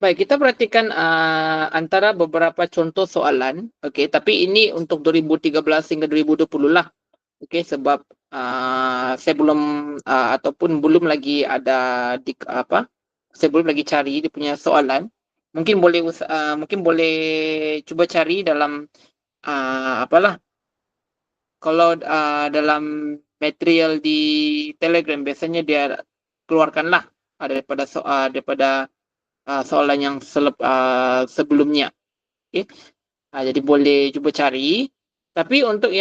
Baik, kita perhatikan antara beberapa contoh soalan. Okey, tapi ini untuk 2013 hingga 2020 lah. Okey, sebab saya belum ataupun belum lagi ada saya belum lagi cari dia punya soalan. Mungkin boleh cuba cari dalam apalah, kalau dalam material di Telegram biasanya dia keluarkanlah daripada soalan yang sebelumnya. Okey. Jadi boleh cuba cari. Tapi untuk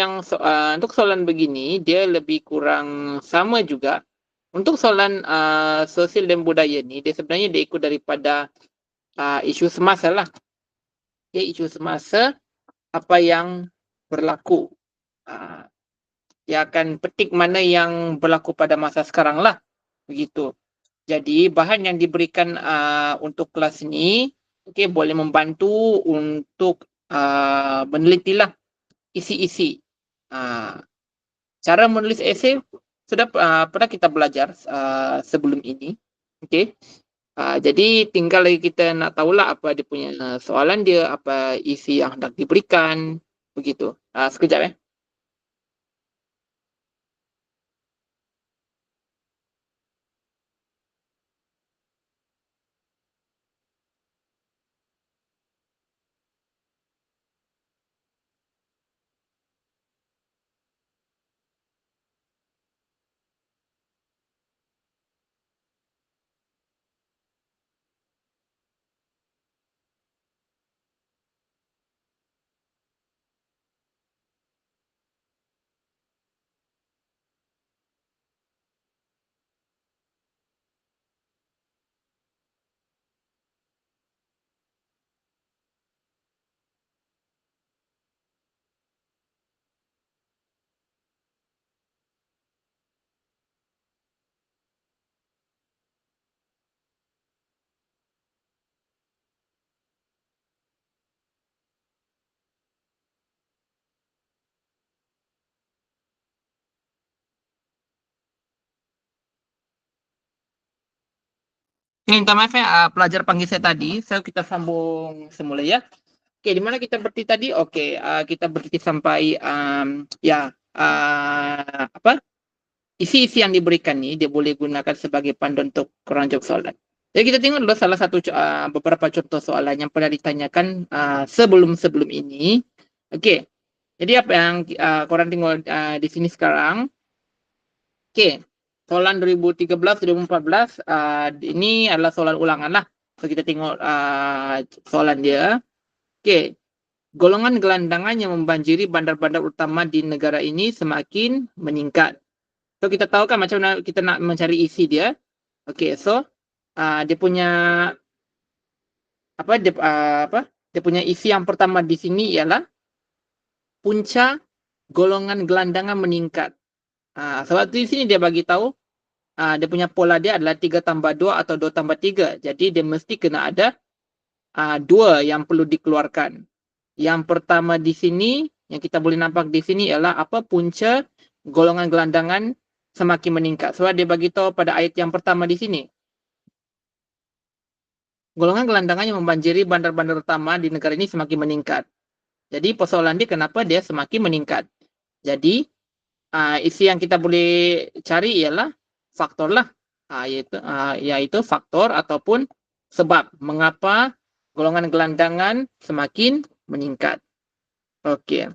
soalan begini, dia lebih kurang sama juga. Untuk soalan sosial dan budaya ni, dia sebenarnya dia ikut daripada isu semasa lah. Isu semasa, apa yang berlaku. Ah, Dia akan petik mana yang berlaku pada masa sekarang lah. Begitu. Jadi bahan yang diberikan untuk kelas ni, boleh membantu untuk menelitilah isi-isi. Cara menulis esei sudah pernah kita belajar sebelum ini. Okey. Jadi tinggal lagi kita nak tahulah apa dia punya soalan dia, apa isi yang hendak diberikan, begitu. Sekejap ya. Minta maaf ya, pelajar panggil saya tadi. Kita sambung semula ya. Okey, di mana kita berhenti tadi? Okey, kita berhenti sampai isi-isi yang diberikan ni dia boleh gunakan sebagai panduan untuk korang jawab soalan. Jadi kita tengok dulu salah satu beberapa contoh soalan yang pernah ditanyakan sebelum ini. Okey. Jadi apa yang korang tengok di sini sekarang? Okey. Soalan 2013, 2014 ini adalah soalan ulangan lah. So kita tengok soalan dia. Okey. Golongan gelandangan yang membanjiri bandar-bandar utama di negara ini semakin meningkat. So kita tahu kan macam mana kita nak mencari isi dia. Okey, so dia punya dia punya isi yang pertama di sini ialah punca golongan gelandangan meningkat. Sebab tu di sini dia bagi tahu dia punya pola dia adalah 3+2 atau 2+3. Jadi dia mesti kena ada 2 yang perlu dikeluarkan. Yang pertama di sini yang kita boleh nampak di sini ialah punca golongan gelandangan semakin meningkat. Sebab dia bagi tahu pada ayat yang pertama di sini. Golongan gelandangan yang membanjiri bandar-bandar utama di negara ini semakin meningkat. Jadi persoalan dia kenapa dia semakin meningkat. Jadi isi yang kita boleh cari ialah faktor lah. Iaitu faktor ataupun sebab mengapa golongan gelandangan semakin meningkat. Okey.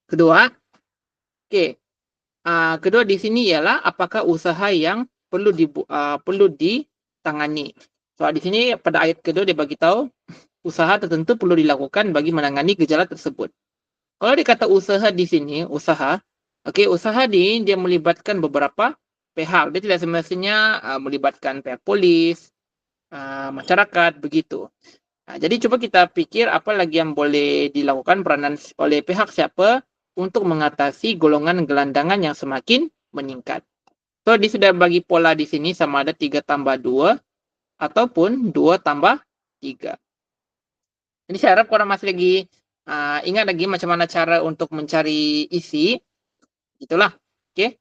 Kedua di sini ialah apakah usaha yang perlu ditangani. So di sini pada ayat kedua dia bagi tahu usaha tertentu perlu dilakukan bagi menangani gejala tersebut. Kalau dikata usaha di sini, usaha ni dia melibatkan beberapa pihak. Dia tidak semestinya melibatkan pihak polis, masyarakat, begitu. Jadi cuba kita fikir apa lagi yang boleh dilakukan peranan oleh pihak siapa untuk mengatasi golongan gelandangan yang semakin meningkat. So dia sudah bagi pola di sini sama ada 3+2 ataupun 2+3. Jadi saya harap korang masih lagi ingat lagi macam mana cara untuk mencari isi. Itulah. Okey.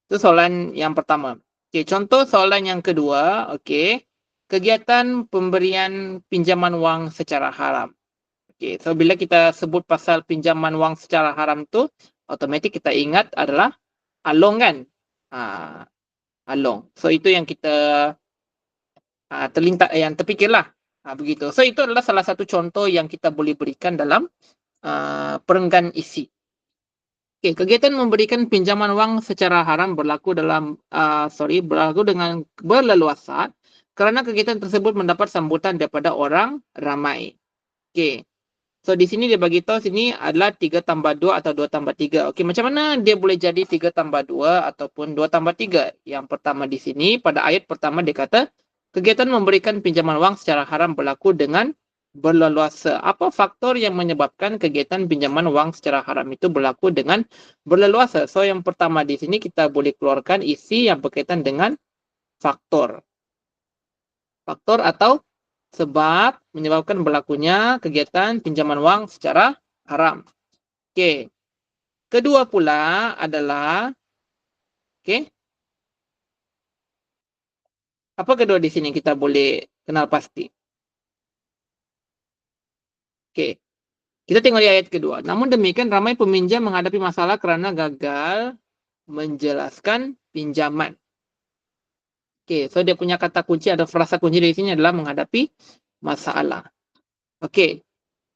Itu soalan yang pertama. Okey, contoh soalan yang kedua. Okey. kegiatan pemberian pinjaman wang secara haram. Okay, so bila kita sebut pasal pinjaman wang secara haram tu, automatik kita ingat adalah along kan? Along. So itu yang kita terlintas, yang terfikirlah. Begitu. So itu adalah salah satu contoh yang kita boleh berikan dalam perenggan isi. Okay, kegiatan memberikan pinjaman wang secara haram berlaku dengan berleluasa kerana kegiatan tersebut mendapat sambutan daripada orang ramai. Okay. So di sini dia bagi tahu sini adalah 3 tambah 2 atau 2 tambah 3. Okey, macam mana dia boleh jadi 3 tambah 2 ataupun 2 tambah 3? Yang pertama di sini pada ayat pertama dia kata kegiatan memberikan pinjaman wang secara haram berlaku dengan berleluasa. Apa faktor yang menyebabkan kegiatan pinjaman wang secara haram itu berlaku dengan berleluasa? So yang pertama di sini kita boleh keluarkan isi yang berkaitan dengan faktor. Faktor atau sebab menyebabkan berlakunya kegiatan pinjaman wang secara haram. Okey. Kedua pula adalah okey. Apa kedua di sini kita boleh kenal pasti? Okey. Kita tengok di ayat kedua. Namun demikian ramai peminjam menghadapi masalah kerana gagal menjelaskan pinjaman. Okey, so dia punya kata kunci ada frasa kunci di sini adalah menghadapi masalah. Okey.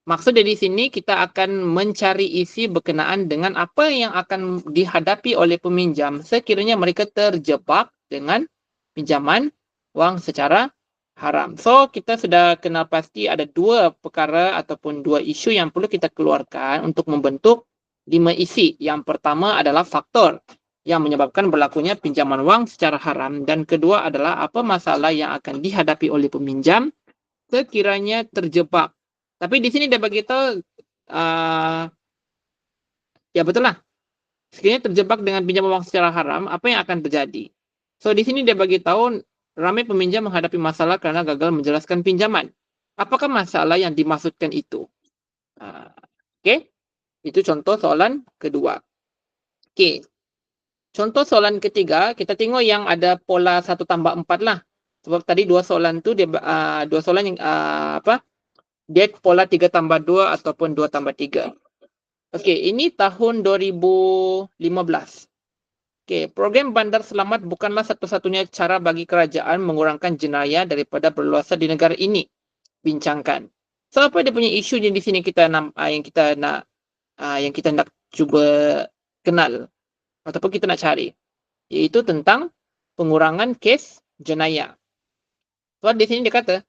Maksud dari sini kita akan mencari isi berkenaan dengan apa yang akan dihadapi oleh peminjam sekiranya mereka terjebak dengan pinjaman wang secara haram. So, kita sudah kenal pasti ada dua perkara ataupun dua isu yang perlu kita keluarkan untuk membentuk 5 isi. Yang pertama adalah faktor yang menyebabkan berlakunya pinjaman wang secara haram dan kedua adalah apa masalah yang akan dihadapi oleh peminjam sekiranya terjebak. Tapi di sini dia bagi tahu ya betul lah. Sekiranya terjebak dengan pinjaman wang secara haram, apa yang akan terjadi? So di sini dia bagi tahu ramai peminjam menghadapi masalah kerana gagal menjelaskan pinjaman. Apakah masalah yang dimaksudkan itu? Okey. Itu contoh soalan kedua. Okey. Contoh soalan ketiga, kita tengok yang ada pola 1 tambah 4 lah. Sebab tadi dua soalan tu dia dua soalan yang dia pola 3 tambah 2 ataupun 2 tambah 3. Okey, ini tahun 2015. Okey, program bandar selamat bukanlah satu-satunya cara bagi kerajaan mengurangkan jenayah daripada berluasa di negara ini. Bincangkan. So apa dia punya isu di sini kita yang kita nak cuba kenal ataupun kita nak cari, iaitu tentang pengurangan kes jenayah. So di sini dia kata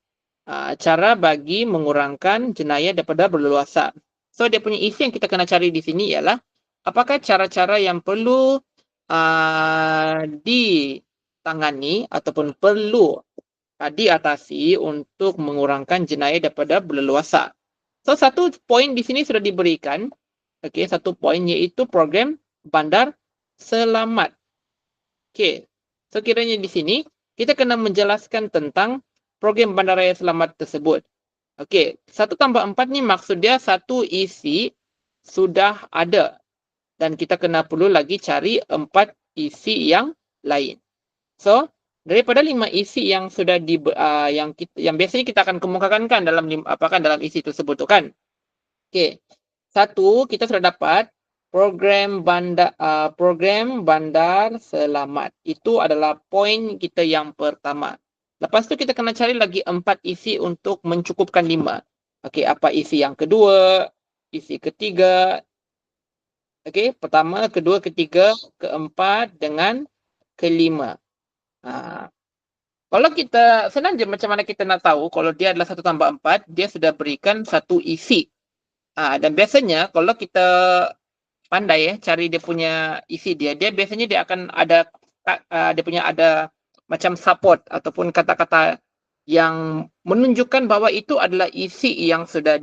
cara bagi mengurangkan jenayah daripada berleluasa. So dia punya isi yang kita kena cari di sini ialah apakah cara-cara yang perlu ditangani ataupun perlu diatasi untuk mengurangkan jenayah daripada berleluasa. So satu poin di sini sudah diberikan. Okey, satu poin iaitu program bandar selamat. Okey. So kiranya di sini kita kena menjelaskan tentang program bandaraya selamat tersebut. Okey, 1 tambah 4 ni maksud dia satu isi sudah ada dan kita kena perlu lagi cari 4 isi yang lain. So, daripada 5 isi yang sudah yang biasanya kita akan kemukakan kan dalam dalam isi tersebut tu kan. Okey. Satu, kita sudah dapat program bandar selamat. Itu adalah poin kita yang pertama. Lepas tu kita kena cari lagi 4 isi untuk mencukupkan 5. Okey, apa isi yang kedua, isi ketiga. Okey, pertama, kedua, ketiga, keempat dengan kelima. Kalau kita senang je macam mana kita nak tahu kalau dia adalah 1 tambah 4, dia sudah berikan satu isi. Dan biasanya kalau kita pandai cari dia punya isi dia biasanya dia akan ada dia punya ada macam support ataupun kata-kata yang menunjukkan bahawa itu adalah isi yang sudah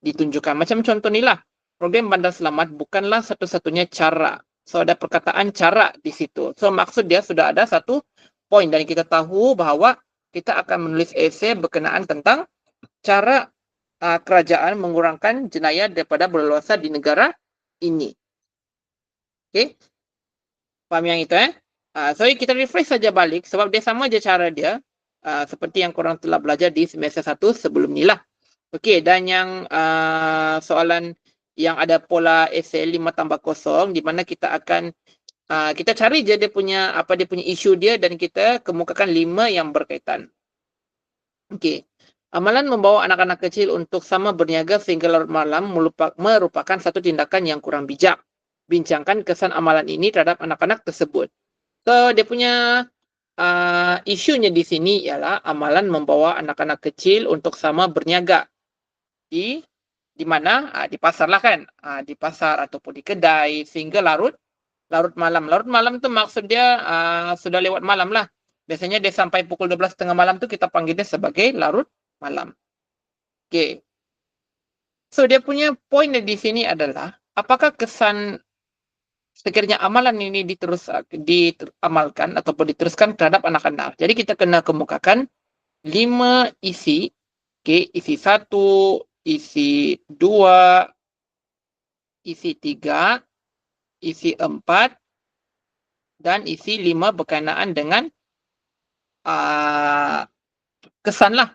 ditunjukkan. Macam contoh ni lah, program bandar selamat bukanlah satu-satunya cara. So ada perkataan cara di situ. So maksud dia sudah ada satu poin dan kita tahu bahawa kita akan menulis esei berkenaan tentang cara kerajaan mengurangkan jenayah daripada berleluasa di negara ini. Okey? Faham yang itu So kita refresh saja balik sebab dia sama je cara dia. seperti yang korang telah belajar di semester 1 sebelum ni lah. Okey, dan yang soalan yang ada pola esei 5+0, di mana kita akan kita cari je dia punya isu dia dan kita kemukakan 5 yang berkaitan. Okey. Amalan membawa anak-anak kecil untuk sama berniaga sehingga larut malam merupakan satu tindakan yang kurang bijak. Bincangkan kesan amalan ini terhadap anak-anak tersebut. So, dia punya isunya di sini ialah amalan membawa anak-anak kecil untuk sama berniaga di mana? Di pasar lah kan. Di pasar ataupun di kedai sehingga larut malam. Larut malam tu maksud dia sudah lewat malam lah. Biasanya dia sampai pukul 12:30 malam tu kita panggil dia sebagai larut malam. Okey. So, dia punya poin di sini adalah apakah kesan sekiranya amalan ini diamalkan ataupun diteruskan terhadap anak-anak. Jadi kita kena kemukakan 5 isi. Okey, isi 1, isi 2, isi 3, isi 4 dan isi 5 berkenaan dengan kesan lah.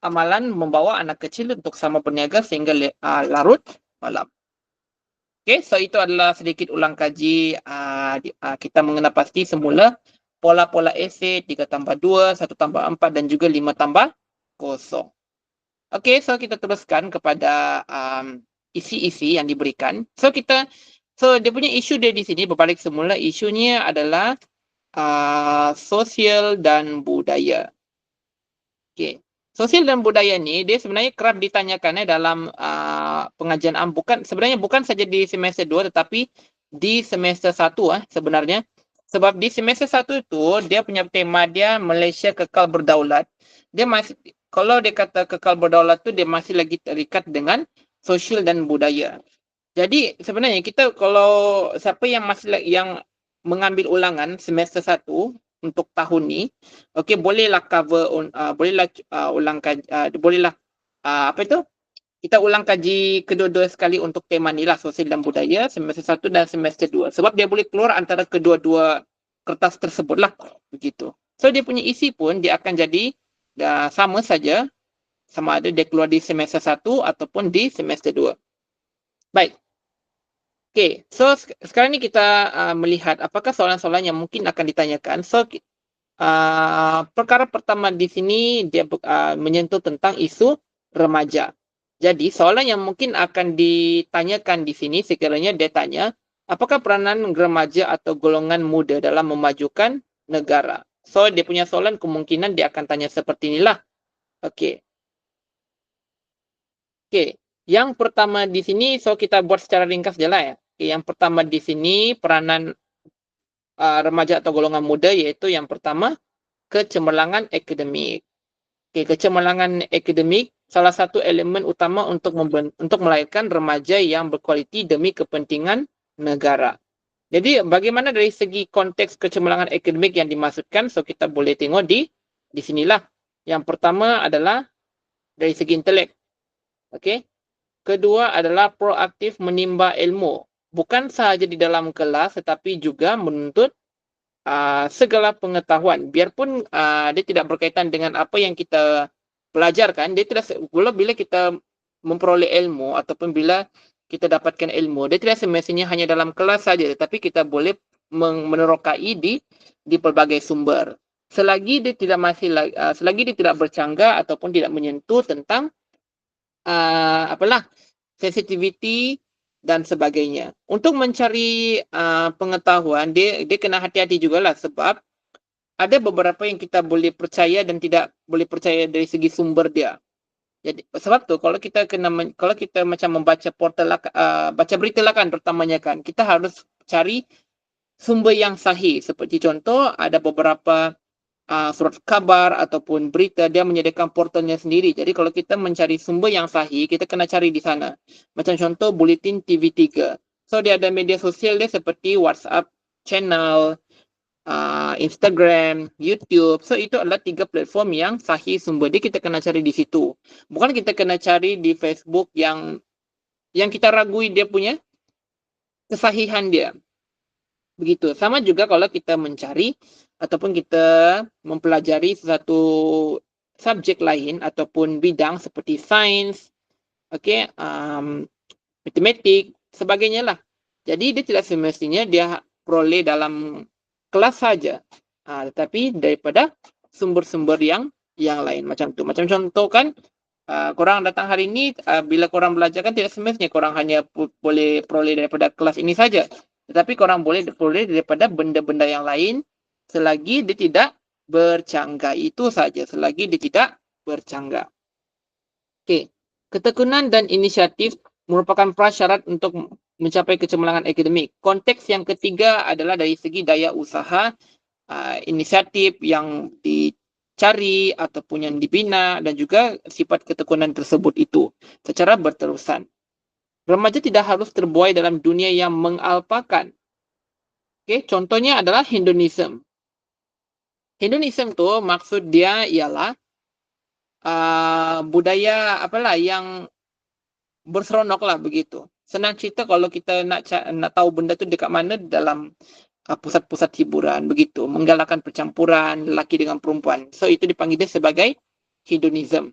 Amalan membawa anak kecil untuk sama berniaga sehingga larut malam. Okey, so itu adalah sedikit ulang kaji kita mengenal pasti semula pola-pola esei 3+2, 1+4 dan juga 5+0. Okey, so kita teruskan kepada isi-isi yang diberikan. So dia punya isu dia di sini berbalik semula, isunya adalah sosial dan budaya. Okey. Sosial dan budaya ni dia sebenarnya kerap ditanyakan dalam pengajian sebenarnya bukan saja di semester 2 tetapi di semester 1 sebenarnya. Sebab di semester 1 itu dia punya tema dia Malaysia kekal berdaulat. Dia masih, kalau dia kata kekal berdaulat tu dia masih lagi terikat dengan sosial dan budaya. Jadi sebenarnya kita kalau siapa yang yang mengambil ulangan semester 1 untuk tahun ni, okey, bolehlah cover bolehlah kita ulang kaji kedua-dua sekali untuk tema ni lah, sosial dan budaya, semester 1 dan semester 2. Sebab dia boleh keluar antara kedua-dua kertas tersebut lah, begitu. So dia punya isi pun dia akan jadi sama saja, sama ada dia keluar di semester 1 ataupun di semester 2. Baik. Okey, so sekarang ni kita melihat apakah soalan-soalan yang mungkin akan ditanyakan. So, perkara pertama di sini dia menyentuh tentang isu remaja. Jadi, soalan yang mungkin akan ditanyakan di sini sekiranya dia tanya, apakah peranan remaja atau golongan muda dalam memajukan negara? So, dia punya soalan kemungkinan dia akan tanya seperti inilah. Okey. Okey, yang pertama di sini, so kita buat secara ringkas je lah ya. Okay, yang pertama di sini peranan remaja atau golongan muda iaitu yang pertama kecemerlangan akademik. Okay, kecemerlangan akademik salah satu elemen utama untuk melahirkan remaja yang berkualiti demi kepentingan negara. Jadi bagaimana dari segi konteks kecemerlangan akademik yang dimaksudkan? So kita boleh tengok di sinilah. Yang pertama adalah dari segi intelek. Okey. Kedua adalah proaktif menimba ilmu. Bukan sahaja di dalam kelas tetapi juga menuntut segala pengetahuan. Biarpun dia tidak berkaitan dengan apa yang kita pelajarkan, dia tidak bila kita memperoleh ilmu ataupun bila kita dapatkan ilmu, dia tidak semestinya hanya dalam kelas saja tetapi kita boleh menerokai di pelbagai sumber. Selagi dia tidak bercanggah ataupun tidak menyentuh tentang sensitivity dan sebagainya. Untuk mencari pengetahuan, dia kena hati-hati jugalah sebab ada beberapa yang kita boleh percaya dan tidak boleh percaya dari segi sumber dia. Jadi sebab tu kalau kita macam membaca portal baca berita lah kan, pertamanya kan kita harus cari sumber yang sahih. Seperti contoh ada beberapa surat kabar ataupun berita dia menyediakan portalnya sendiri. Jadi kalau kita mencari sumber yang sahih, kita kena cari di sana. Macam contoh Buletin TV3. So dia ada media sosial dia seperti WhatsApp channel, Instagram, YouTube. So itu adalah 3 platform yang sahih sumber dia, kita kena cari di situ. Bukan kita kena cari di Facebook yang kita ragui dia punya kesahihan dia. Begitu. Sama juga kalau kita mencari ataupun kita mempelajari satu subjek lain ataupun bidang seperti sains, matematik, sebagainya lah. Jadi dia tidak semestinya dia peroleh dalam kelas saja, tetapi daripada sumber-sumber yang lain macam tu. Macam contoh kan, korang datang hari ini, bila korang belajar kan tidak semestinya korang hanya boleh peroleh daripada kelas ini saja, tetapi korang boleh peroleh daripada benda-benda yang lain selagi dia tidak bercanggah. Itu saja, selagi dia tidak bercanggah. Okey, ketekunan dan inisiatif merupakan prasyarat untuk mencapai kecemerlangan akademik. Konteks yang ketiga adalah dari segi daya usaha, inisiatif yang dicari ataupun yang dibina dan juga sifat ketekunan tersebut itu secara berterusan. Remaja tidak harus terbuai dalam dunia yang mengalpakan. Okey, contohnya adalah hedonism. Hedonism tu maksud dia ialah budaya apalah yang berseronok lah begitu. Senang cerita kalau kita nak tahu benda tu dekat mana dalam pusat-pusat hiburan begitu, menggalakkan percampuran lelaki dengan perempuan. So itu dipanggil dia sebagai hedonism.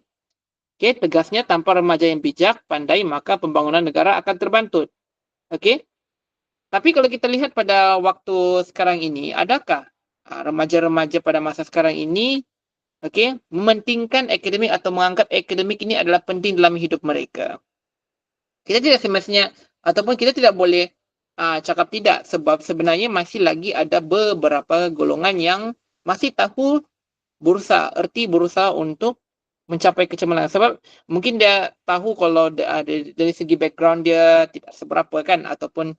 Okey, tegasnya tanpa remaja yang bijak, pandai, maka pembangunan negara akan terbantut. Okey. Tapi kalau kita lihat pada waktu sekarang ini, adakah remaja-remaja pada masa sekarang ini mementingkan akademik atau menganggap akademik ini adalah penting dalam hidup mereka? Kita tidak semestinya ataupun kita tidak boleh cakap tidak, sebab sebenarnya masih lagi ada beberapa golongan yang masih tahu erti berusaha untuk mencapai kecemerlangan. Sebab mungkin dia tahu kalau dari segi background dia tidak seberapa kan, ataupun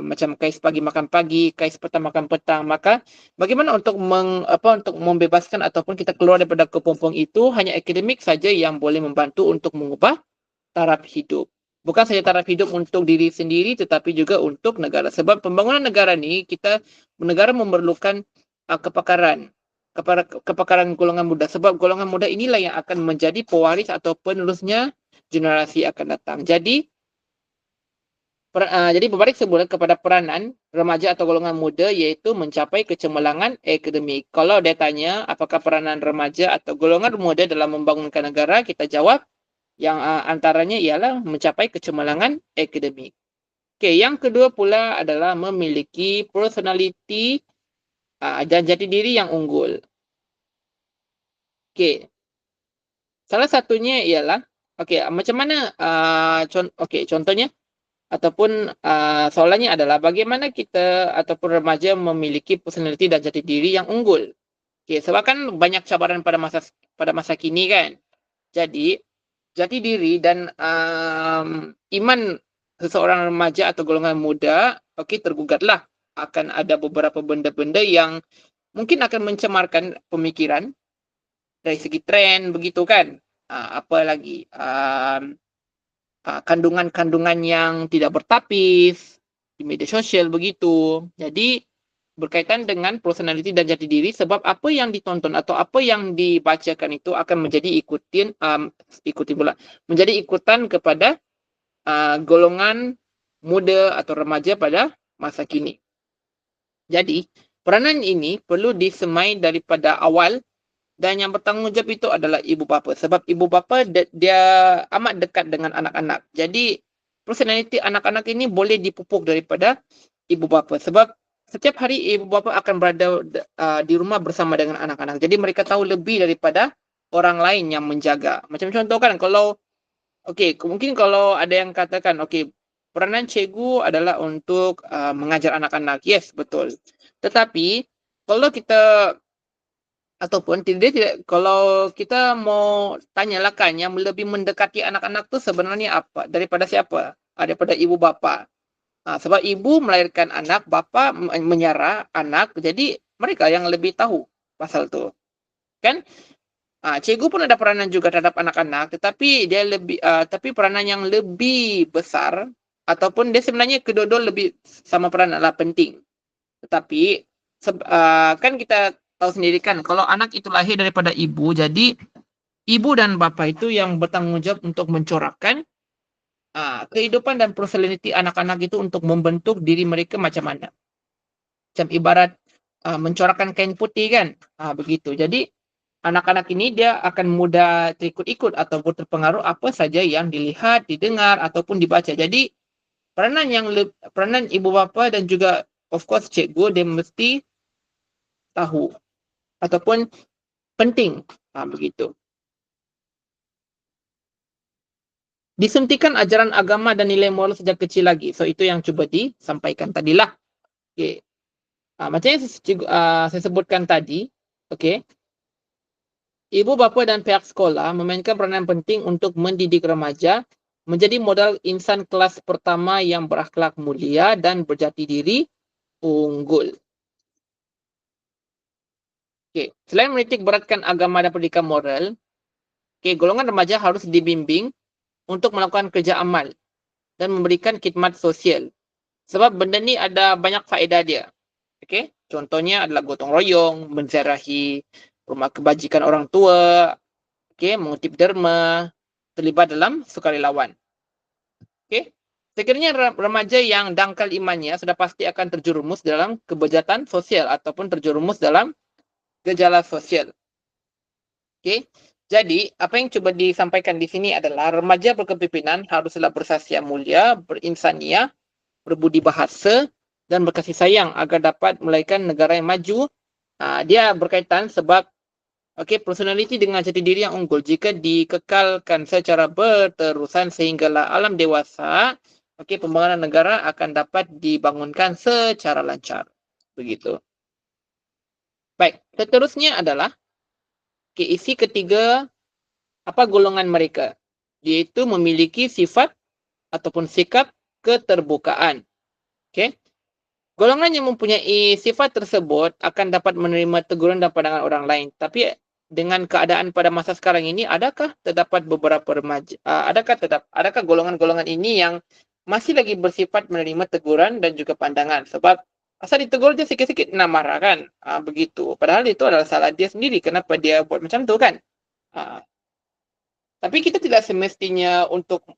macam kais pagi makan pagi, kais petang makan petang. Maka bagaimana untuk untuk membebaskan ataupun kita keluar daripada kepompong itu, hanya akademik saja yang boleh membantu untuk mengubah taraf hidup. Bukan saja taraf hidup untuk diri sendiri, tetapi juga untuk negara. Sebab pembangunan negara ni, negara memerlukan kepakaran golongan muda. Sebab golongan muda inilah yang akan menjadi pewaris atau penerusnya generasi akan datang. Jadi berbalik semula kepada peranan remaja atau golongan muda, iaitu mencapai kecemerlangan akademik. Kalau dia tanya apakah peranan remaja atau golongan muda dalam membangunkan negara, kita jawab yang antaranya ialah mencapai kecemerlangan akademik. Okey, yang kedua pula adalah memiliki personality dan jati diri yang unggul. Okey. Salah satunya ialah macam mana contohnya ataupun soalannya adalah bagaimana kita ataupun remaja memiliki personality dan jati diri yang unggul. Okey, sebab kan banyak cabaran pada masa kini kan. Jadi jati diri dan iman seseorang remaja atau golongan muda tergugatlah. Akan ada beberapa benda-benda yang mungkin akan mencemarkan pemikiran dari segi trend begitu kan. Apa lagi? Kandungan-kandungan yang tidak bertapis di media sosial begitu. Jadi berkaitan dengan personality dan jati diri, sebab apa yang ditonton atau apa yang dibacakan itu akan menjadi menjadi ikutan kepada golongan muda atau remaja pada masa kini. Jadi peranan ini perlu disemai daripada awal, dan yang bertanggungjawab itu adalah ibu bapa, sebab ibu bapa dia amat dekat dengan anak-anak. Jadi personality anak-anak ini boleh dipupuk daripada ibu bapa, sebab setiap hari ibu bapa akan berada di rumah bersama dengan anak-anak. Jadi mereka tahu lebih daripada orang lain yang menjaga. Macam contoh kan, kalau mungkin kalau ada yang katakan peranan cikgu adalah untuk mengajar anak-anak. Yes, betul. Tetapi kalau kita ataupun tidak, kalau kita mau tanyalah kan, yang lebih mendekati anak-anak tu sebenarnya apa? Daripada siapa? Daripada ibu bapa. Sebab ibu melahirkan anak, bapa menyara anak, jadi mereka yang lebih tahu pasal tu. Kan? Cikgu pun ada peranan juga terhadap anak-anak, tetapi dia tapi peranan yang lebih besar, ataupun dia sebenarnya kedua-dua lebih sama peranan lah, penting. Tetapi kan kita tahu sendiri kan, kalau anak itu lahir daripada ibu, jadi ibu dan bapa itu yang bertanggungjawab untuk mencorakkan kehidupan dan personality anak-anak itu untuk membentuk diri mereka macam mana. Macam ibarat mencorakkan kain putih kan. Begitu. Jadi anak-anak ini dia akan mudah terikut-ikut ataupun terpengaruh apa saja yang dilihat, didengar ataupun dibaca. Jadi peranan ibu bapa dan juga of course cikgu dia mesti tahu ataupun penting. Begitu. Disuntikan ajaran agama dan nilai moral sejak kecil lagi. So itu yang cuba disampaikan tadilah. Okay. Macam yang saya sebutkan tadi, okay, ibu bapa dan pihak sekolah memainkan peranan penting untuk mendidik remaja menjadi modal insan kelas pertama yang berakhlak mulia dan berjati diri unggul. Okay. Selain menitik beratkan agama dan pendidikan moral, okay, golongan remaja harus dibimbing untuk melakukan kerja amal dan memberikan khidmat sosial. Sebab benda ni ada banyak faedah dia. Okay? Contohnya adalah gotong royong, menziarahi rumah kebajikan orang tua, okay? Mengutip derma, terlibat dalam sukarelawan. Okay? Sekiranya remaja yang dangkal imannya sudah pasti akan terjerumus dalam kebejatan sosial ataupun terjerumus dalam gejala sosial. Okay? Jadi, apa yang cuba disampaikan di sini adalah remaja berkepimpinan haruslah bersasya mulia, berinsaniah, berbudi bahasa, dan berkasih sayang agar dapat melahirkan negara yang maju. Dia berkaitan sebab personaliti dengan jati diri yang unggul jika dikekalkan secara berterusan sehinggalah alam dewasa, pembangunan negara akan dapat dibangunkan secara lancar. Begitu. Baik, seterusnya adalah isi ketiga golongan mereka, yaitu memiliki sifat ataupun sikap keterbukaan. Okay? Golongan yang mempunyai sifat tersebut akan dapat menerima teguran dan pandangan orang lain. Tapi dengan keadaan pada masa sekarang ini, adakah terdapat beberapa remaja, adakah golongan-golongan ini yang masih lagi bersifat menerima teguran dan juga pandangan? Sebab asal ditegur dia sikit-sikit nak marah kan? Begitu. Padahal itu adalah salah dia sendiri. Kenapa dia buat macam tu kan? Tapi kita tidak semestinya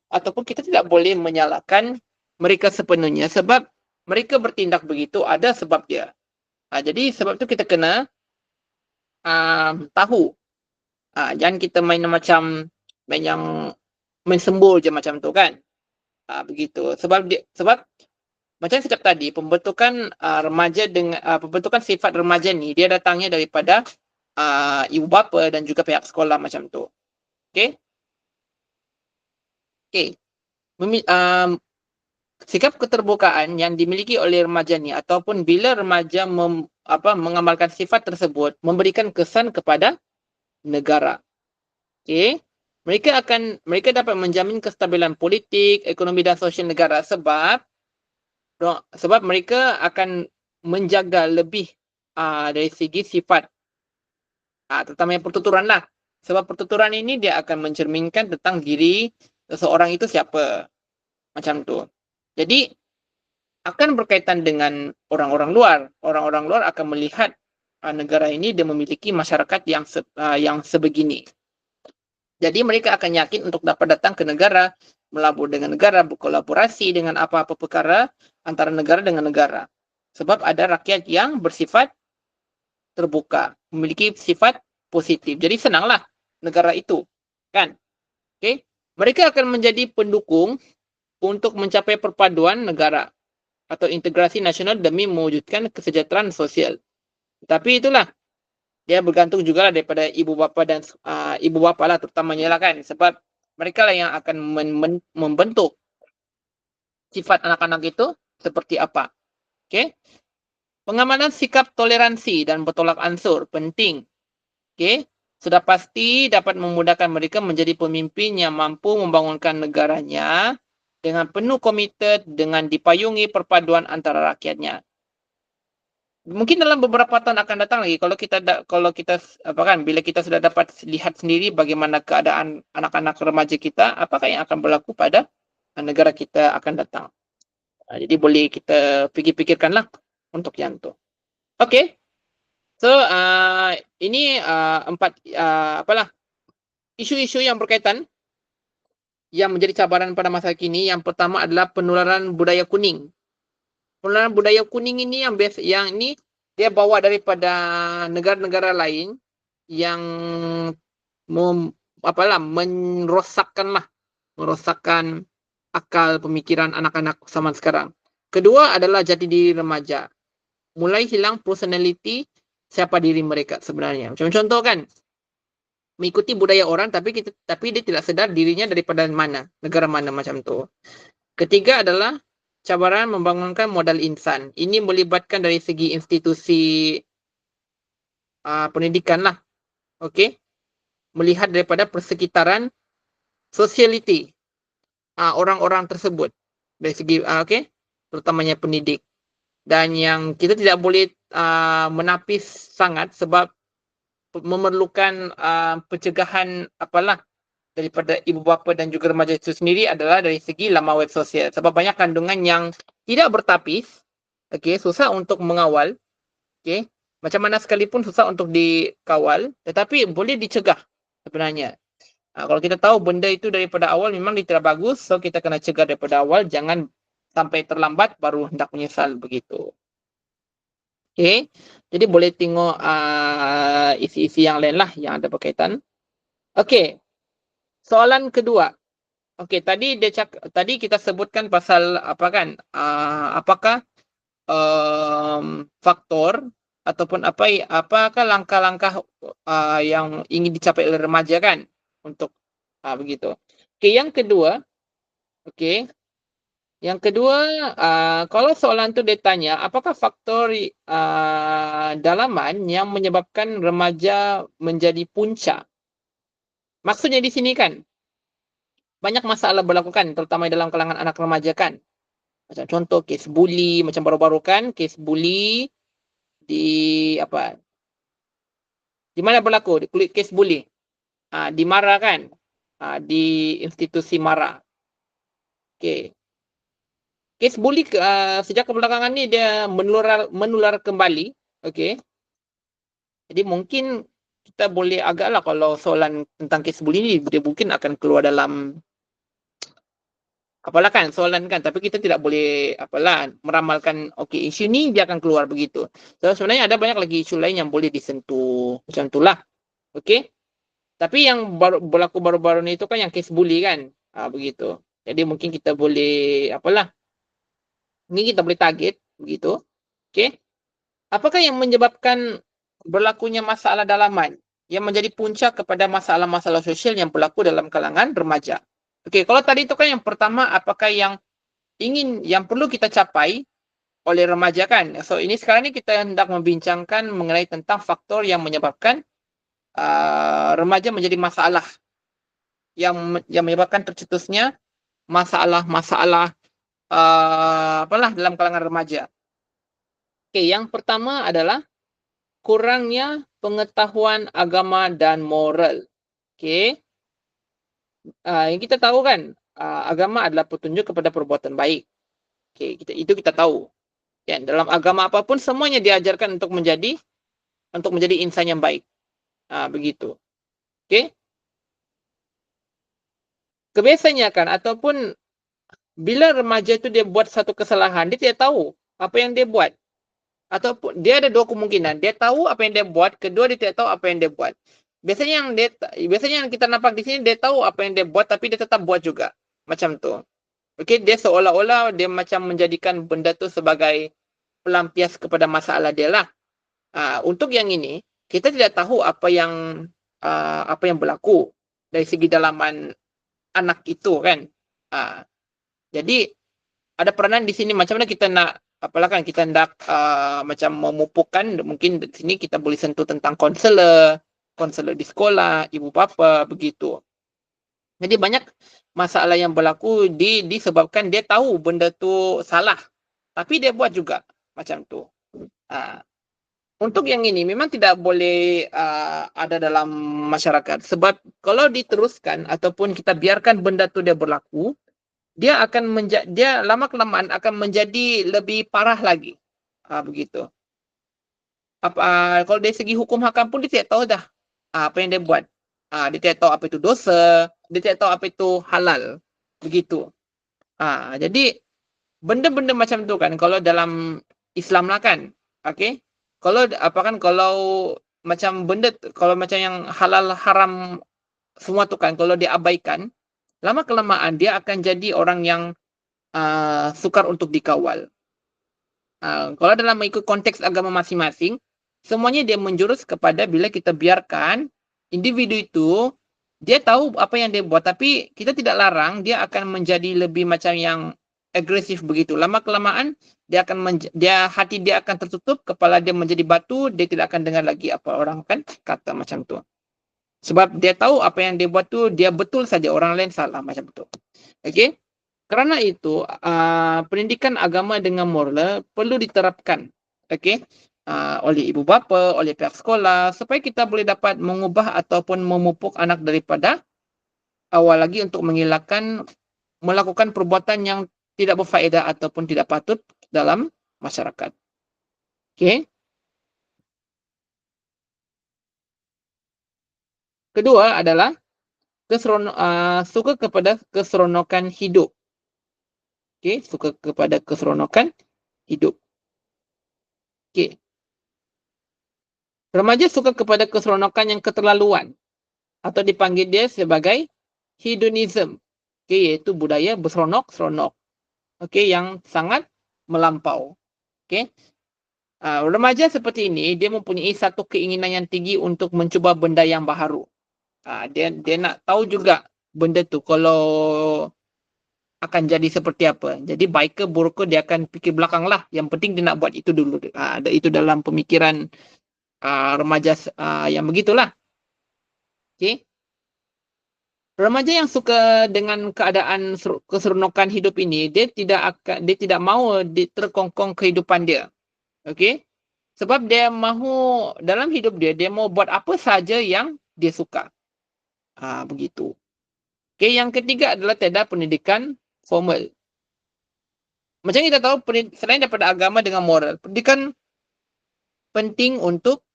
ataupun kita tidak boleh menyalahkan mereka sepenuhnya sebab mereka bertindak begitu ada sebab dia. Jadi sebab tu kita kena tahu. Jangan kita main yang main sembul je macam tu kan. Begitu. Sebab macam saya cakap tadi, pembentukan pembentukan sifat remaja ni dia datangnya daripada ibu bapa dan juga pihak sekolah macam tu. Okey? Okey. Sikap keterbukaan yang dimiliki oleh remaja ni ataupun bila remaja mengamalkan sifat tersebut memberikan kesan kepada negara. Okey. Mereka dapat menjamin kestabilan politik, ekonomi dan sosial negara sebab mereka akan menjaga lebih dari segi sifat terutama yang pertuturan lah. Sebab pertuturan ini dia akan mencerminkan tentang diri seseorang itu siapa. Macam tu. Jadi akan berkaitan dengan orang-orang luar. Orang-orang luar akan melihat negara ini dia memiliki masyarakat yang sebegini. Jadi mereka akan yakin untuk dapat datang ke negara, melabur dengan negara, berkolaborasi dengan apa-apa perkara antara negara dengan negara. Sebab ada rakyat yang bersifat terbuka, memiliki sifat positif. Jadi senanglah negara itu, kan? Okay? Mereka akan menjadi pendukung untuk mencapai perpaduan negara atau integrasi nasional demi mewujudkan kesejahteraan sosial. Tapi itulah, dia bergantung juga daripada ibu bapa dan ibu bapa lah terutamanya lah kan. Sebab mereka lah yang akan membentuk sifat anak-anak itu seperti apa. Okay? Pengamalan sikap toleransi dan bertolak ansur penting. Okay? Sudah pasti dapat memudahkan mereka menjadi pemimpin yang mampu membangunkan negaranya dengan penuh komited dengan dipayungi perpaduan antara rakyatnya. Mungkin dalam beberapa tahun akan datang lagi bila kita sudah dapat lihat sendiri bagaimana keadaan anak-anak remaja kita, apakah yang akan berlaku pada negara kita akan datang. Jadi boleh kita fikir-fikirkanlah untuk yang tu. Okey. So ini isu-isu yang berkaitan yang menjadi cabaran pada masa kini. Yang pertama adalah penularan budaya kuning. Penularan budaya kuning ini yang ini dia bawa daripada negara-negara lain yang merosakkan akal pemikiran anak-anak zaman sekarang. Kedua adalah jati diri remaja. Mulai hilang personality siapa diri mereka sebenarnya. Macam contoh kan, mengikuti budaya orang tapi dia tidak sedar dirinya daripada mana, negara mana macam tu. Ketiga adalah cabaran membangunkan modal insan. Ini melibatkan dari segi institusi pendidikan lah. Okey. Melihat daripada persekitaran sociality orang-orang tersebut dari segi okey, terutamanya pendidik. Dan yang kita tidak boleh menapis sangat sebab memerlukan pencegahan daripada ibu bapa dan juga remaja itu sendiri adalah dari segi laman web sosial. Sebab banyak kandungan yang tidak bertapis, okey, susah untuk mengawal, okey. Macam mana sekalipun susah untuk dikawal, tetapi boleh dicegah sebenarnya. Kalau kita tahu benda itu daripada awal memang dia tidak bagus, so kita kena cegah daripada awal, jangan sampai terlambat baru hendak menyesal begitu. Okey. Jadi boleh tengok isi-isi yang lain lah yang ada berkaitan. Okey. Soalan kedua. Okey, tadi kita sebutkan pasal apakah faktor ataupun apakah langkah-langkah yang ingin dicapai oleh remaja kan untuk begitu. Okey, yang kedua, kalau soalan tu dia tanya, apakah faktor dalaman yang menyebabkan remaja menjadi punca? Maksudnya di sini kan, banyak masalah berlaku kan, terutama dalam kalangan anak remaja kan. Macam contoh kes buli, macam baru-baru kan, kes buli di mana berlaku? Kes buli. Di Mara kan? Di institusi Mara. Okey. Kes buli sejak kebelakangan ni dia menular kembali. Okey. Jadi mungkin kita boleh agaklah kalau soalan tentang kes buli ni dia mungkin akan keluar dalam soalan kan, tapi kita tidak boleh meramalkan okey isu ni dia akan keluar begitu. So sebenarnya ada banyak lagi isu lain yang boleh disentuh macam itulah. Okey. Tapi yang berlaku baru-baru ni itu kan yang kes buli kan. Begitu. Jadi mungkin kita boleh ni kita boleh target begitu. Okey. Apakah yang menyebabkan berlakunya masalah dalaman yang menjadi punca kepada masalah-masalah sosial yang berlaku dalam kalangan remaja? Okey, kalau tadi itu kan yang pertama apakah yang perlu kita capai oleh remaja kan. So ini sekarang ni kita hendak membincangkan mengenai tentang faktor yang menyebabkan remaja menjadi masalah yang menyebabkan tercetusnya masalah-masalah dalam kalangan remaja. Okey, yang pertama adalah kurangnya pengetahuan agama dan moral. Okey. Yang kita tahu kan, agama adalah petunjuk kepada perbuatan baik. Okey, kita tahu. Kan, dalam agama apapun semuanya diajarkan untuk menjadi insan yang baik. Begitu. Okey. Kebiasaannya kan ataupun bila remaja itu dia buat satu kesalahan, dia tidak tahu apa yang dia buat. Ataupun dia ada dua kemungkinan. Dia tahu apa yang dia buat, kedua dia tidak tahu apa yang dia buat. Biasanya yang kita nampak di sini dia tahu apa yang dia buat tapi dia tetap buat juga. Macam tu. Okey, dia seolah-olah dia macam menjadikan benda tu sebagai pelampias kepada masalah dia lah. Untuk yang ini, kita tidak tahu apa yang berlaku dari segi dalaman anak itu kan. Jadi ada peranan di sini macam mana kita nak kita hendak macam memupukkan, mungkin di sini kita boleh sentuh tentang konselor di sekolah, ibu bapa begitu. Jadi banyak masalah yang berlaku disebabkan dia tahu benda tu salah tapi dia buat juga macam tu. Untuk yang ini memang tidak boleh ada dalam masyarakat sebab kalau diteruskan ataupun kita biarkan benda tu dia berlaku, dia lama kelamaan akan menjadi lebih parah lagi. Begitu. Kalau dari segi hukum hakam pun dia tidak tahu dah apa yang dia buat. Dia tidak tahu apa itu dosa, dia tidak tahu apa itu halal. Begitu. Jadi benda-benda macam tu kan kalau dalam Islam lah kan. Okey. kalau macam benda kalau macam yang halal haram semua tu kan, kalau dia abaikan, lama kelamaan dia akan jadi orang yang sukar untuk dikawal. Kalau dalam mengikut konteks agama masing-masing, semuanya dia menjurus kepada bila kita biarkan individu itu, dia tahu apa yang dia buat, tapi kita tidak larang, dia akan menjadi lebih macam yang agresif begitu. Lama kelamaan, hati dia akan tertutup, kepala dia menjadi batu, dia tidak akan dengar lagi apa orang kan kata macam tu. Sebab dia tahu apa yang dia buat tu, dia betul saja, orang lain salah macam tu. Okay? Kerana itu, pendidikan agama dengan moral perlu diterapkan, oleh ibu bapa, oleh pihak sekolah, supaya kita boleh dapat mengubah ataupun memupuk anak daripada awal lagi untuk melakukan perbuatan yang tidak berfaedah ataupun tidak patut dalam masyarakat. Okay. Kedua adalah suka kepada keseronokan hidup. Okay, suka kepada keseronokan hidup. Okay. Remaja suka kepada keseronokan yang keterlaluan atau dipanggil dia sebagai hedonism. Okay, iaitu budaya berseronok-seronok. Okay, yang sangat melampau. Okay. Remaja seperti ini, dia mempunyai satu keinginan yang tinggi untuk mencuba benda yang baharu. Dia nak tahu juga benda tu kalau akan jadi seperti apa. Jadi baik ke buruk ke dia akan fikir belakang lah. Yang penting dia nak buat itu dulu. Itu dalam pemikiran remaja yang begitulah. Okay. Remaja yang suka dengan keadaan keseronokan hidup ini, dia tidak mahu terkongkong kehidupan dia. Okay. Sebab dia mahu dalam hidup dia mau buat apa saja yang dia suka. Begitu. Okay. Yang ketiga adalah tiada pendidikan formal. Macam kita tahu, selain daripada agama dengan moral, pendidikan penting untuk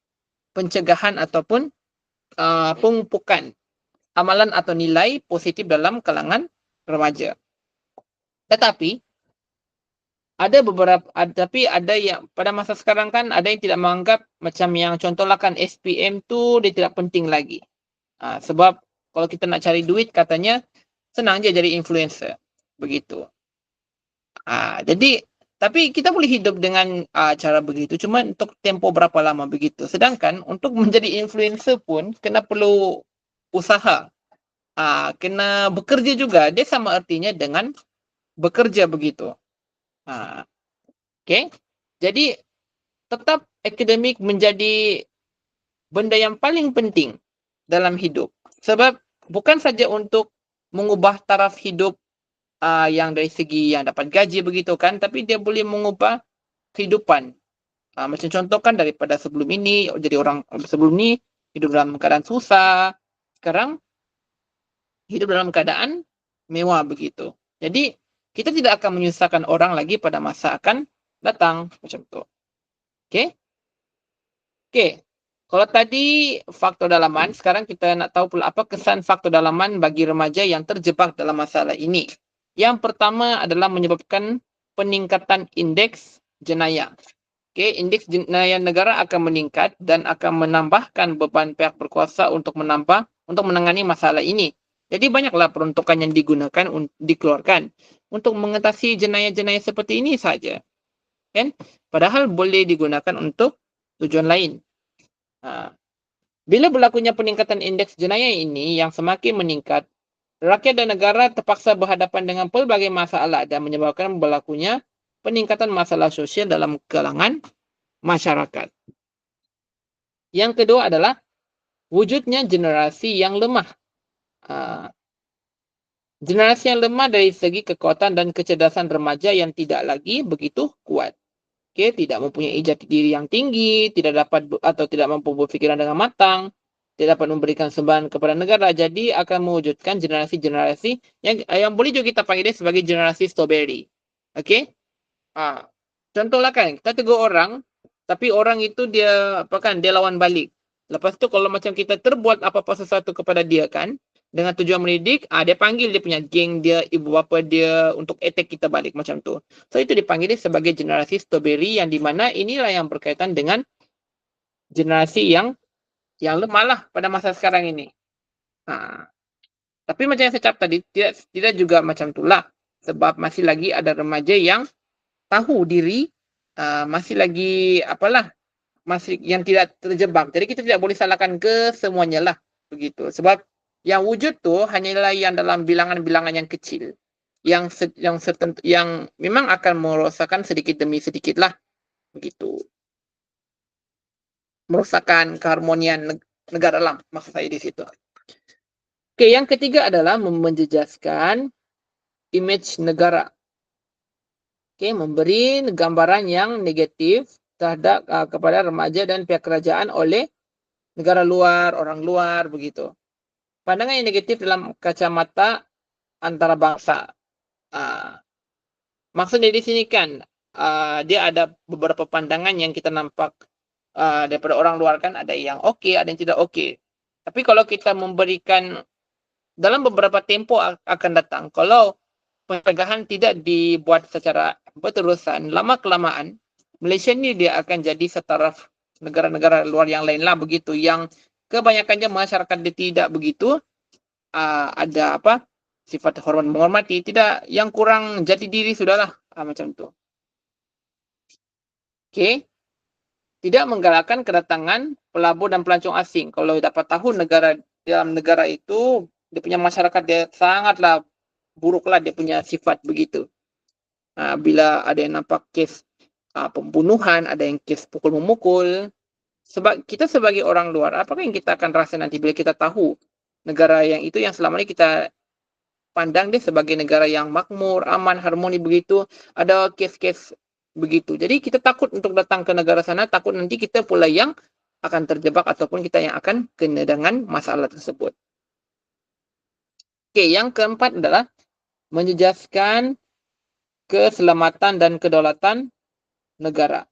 pencegahan ataupun pemupukan amalan atau nilai positif dalam kalangan remaja. Tetapi ada yang pada masa sekarang kan ada yang tidak menganggap macam yang contohlah kan SPM tu dia tidak penting lagi. Sebab kalau kita nak cari duit katanya senang je jadi influencer. Begitu. Jadi tapi kita boleh hidup dengan cara begitu, cuma untuk tempoh berapa lama begitu. Sedangkan untuk menjadi influencer pun kena perlu usaha. Kena bekerja juga. Dia sama artinya dengan bekerja begitu. Okay. Jadi tetap akademik menjadi benda yang paling penting dalam hidup. Sebab bukan saja untuk mengubah taraf hidup yang dari segi yang dapat gaji begitu kan, tapi dia boleh mengubah kehidupan. Macam contoh kan daripada sebelum ini, jadi orang sebelum ni hidup dalam keadaan susah, sekarang hidup dalam keadaan mewah begitu. Jadi kita tidak akan menyusahkan orang lagi pada masa akan datang macam tu. Okay? Okay. Kalau tadi faktor dalaman, sekarang kita nak tahu pula apa kesan faktor dalaman bagi remaja yang terjebak dalam masalah ini. Yang pertama adalah menyebabkan peningkatan indeks jenayah. Okay, indeks jenayah negara akan meningkat dan akan menambahkan beban pihak berkuasa untuk menangani masalah ini. Jadi banyaklah peruntukan yang dikeluarkan untuk mengatasi jenayah-jenayah seperti ini saja. Kan? Padahal boleh digunakan untuk tujuan lain. Bila berlakunya peningkatan indeks jenayah ini yang semakin meningkat, rakyat dan negara terpaksa berhadapan dengan pelbagai masalah dan menyebabkan berlakunya peningkatan masalah sosial dalam kalangan masyarakat. Yang kedua adalah wujudnya generasi yang lemah. Generasi yang lemah dari segi kekuatan dan kecerdasan remaja yang tidak lagi begitu kuat. Okay, tidak mempunyai jati diri yang tinggi, tidak mampu berfikiran dengan matang, tidak dapat memberikan sumbangan kepada negara, jadi akan mewujudkan generasi-generasi yang boleh juga kita panggil dia sebagai generasi strawberry. Okay? Contohlah kan, kita tegur orang, tapi orang itu dia lawan balik. Lepas tu kalau macam kita terbuat apa-apa sesuatu kepada dia kan, dengan tujuan mendidik, dia panggil dia punya geng dia, ibu bapa dia untuk attack kita balik macam tu. So itu dipanggil dia sebagai generasi strawberry yang di mana inilah yang berkaitan dengan generasi yang lemah lah pada masa sekarang ini. Nah, tapi macam yang saya cakap tadi, tidak juga macam itulah. Sebab masih lagi ada remaja yang tahu diri, masih lagi masih yang tidak terjebak. Jadi kita tidak boleh salahkan ke semuanya lah, begitu. Sebab yang wujud tuh hanyalah yang dalam bilangan-bilangan yang kecil, yang memang akan merosakkan sedikit demi sedikit lah, begitu. Merosakkan keharmonian negara lah, maksud saya di situ. Oke, yang ketiga adalah menjejaskan image negara. Oke, memberi gambaran yang negatif terhadap kepada remaja dan pihak kerajaan oleh negara luar, orang luar, begitu. Pandangan yang negatif dalam kacamata antara bangsa. Maksudnya di sini kan, dia ada beberapa pandangan yang kita nampak daripada orang luar kan, ada yang oke, ada yang tidak oke. Tapi kalau kita memberikan dalam beberapa tempo akan datang, kalau pencegahan tidak dibuat secara berterusan, lama-kelamaan, Malaysia ini dia akan jadi setara negara-negara luar yang lain lah, begitu. Yang kebanyakannya masyarakat dia tidak begitu, ada sifat hormat menghormati, tidak yang kurang jati diri sudahlah, macam itu. Oke. Tidak menggalakkan kedatangan pelabur dan pelancong asing. Kalau dapat tahu dalam negara itu, dia punya masyarakat dia sangatlah buruklah dia punya sifat begitu. Bila ada yang nampak kes pembunuhan, ada yang kes pukul-memukul, sebab kita sebagai orang luar, apakah yang kita akan rasa nanti bila kita tahu negara yang itu yang selama ini kita pandang dia sebagai negara yang makmur, aman, harmoni begitu, ada kes-kes begitu. Jadi kita takut untuk datang ke negara sana, takut nanti kita pula yang akan terjebak ataupun kita yang akan kena dengan masalah tersebut. Oke, yang keempat adalah menjejaskan keselamatan dan kedaulatan negara.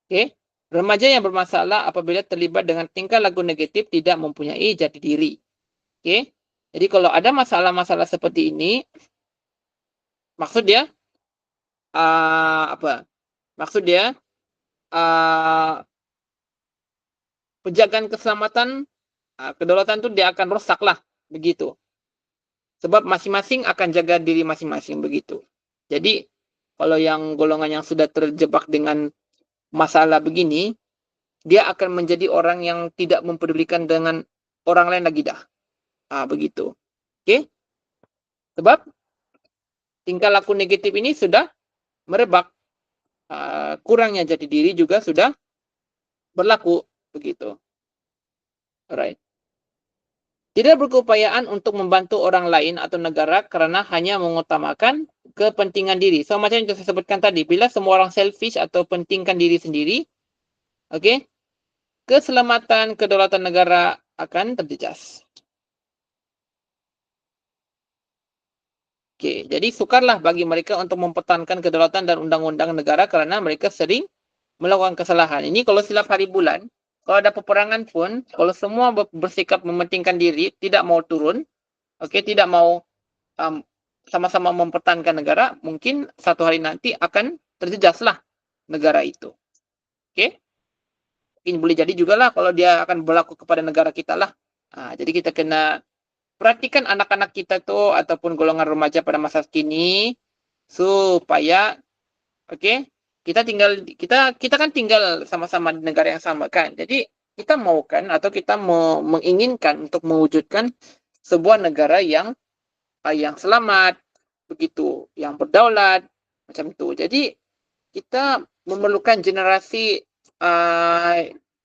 Oke, remaja yang bermasalah apabila terlibat dengan tingkah laku negatif tidak mempunyai jati diri. Oke, jadi kalau ada masalah-masalah seperti ini, maksud dia Maksud dia penjagaan keselamatan, kedaulatan itu dia akan rusak lah, begitu. Sebab masing-masing akan jaga diri masing-masing, begitu. Jadi kalau yang golongan yang sudah terjebak dengan masalah begini, dia akan menjadi orang yang tidak mempedulikan dengan orang lain lagi dah. Begitu. Oke? Sebab tingkah laku negatif ini sudah merebak. Kurangnya jati diri juga sudah berlaku, begitu. Alright. Tidak berkeupayaan untuk membantu orang lain atau negara karena hanya mengutamakan kepentingan diri. So, macam yang saya sebutkan tadi, bila semua orang selfish atau pentingkan diri sendiri, okay, keselamatan kedaulatan negara akan terjejas. Okay, jadi sukarlah bagi mereka untuk mempertahankan kedaulatan dan undang-undang negara kerana mereka sering melakukan kesalahan. Ini kalau silap hari bulan, kalau ada peperangan pun, kalau semua bersikap mementingkan diri, tidak mau turun, tidak mau sama-sama mempertahankan negara, mungkin satu hari nanti akan terjejaslah negara itu. Mungkin boleh jadi juga lah kalau dia akan berlaku kepada negara kita lah. Jadi kita kena perhatikan anak-anak kita tuh ataupun golongan remaja pada masa kini supaya kita kan tinggal sama-sama di negara yang sama kan. Jadi kita maukan atau kita menginginkan untuk mewujudkan sebuah negara yang selamat begitu, yang berdaulat macam itu. Jadi kita memerlukan generasi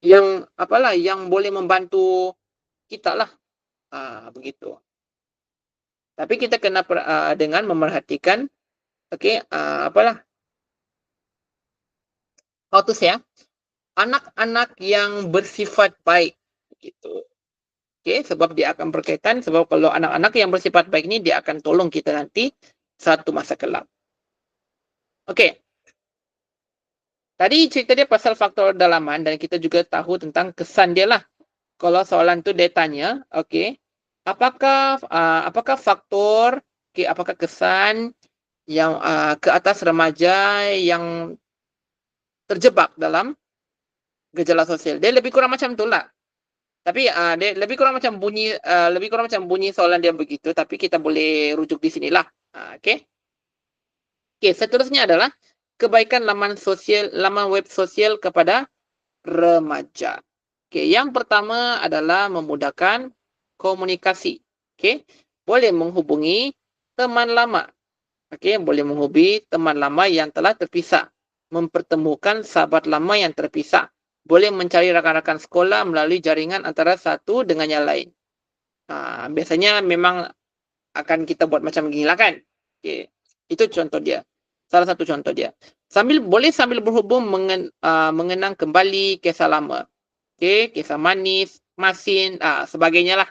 yang boleh membantu kita lah, begitu. Tapi kita kena dengan memerhatikan anak-anak yang bersifat baik begitu. Sebab dia akan berkaitan, sebab kalau anak-anak yang bersifat baik ini dia akan tolong kita nanti satu masa kelak. Tadi cerita dia pasal faktor dalaman dan kita juga tahu tentang kesan dia lah. Kalau soalan tu dia tanya, apakah faktor, apakah kesan yang ke atas remaja yang terjebak dalam gejala sosial. Dia lebih kurang macam itulah. Tapi, dia lebih kurang macam bunyi soalan dia begitu, tapi kita boleh rujuk di sinilah. Okey. Okey, seterusnya adalah kebaikan laman web sosial kepada remaja. Okey, yang pertama adalah memudahkan komunikasi. Okey, boleh menghubungi teman lama. Okey, boleh menghubungi teman lama yang telah terpisah, mempertemukan sahabat lama yang terpisah, boleh mencari rakan-rakan sekolah melalui jaringan antara satu dengan yang lain. Biasanya memang akan kita buat macam ginilah kan. Okey, itu contoh dia. Salah satu contoh dia. Sambil berhubung mengenang kembali kisah lama. Okey, kisah manis, masin, sebagainya lah.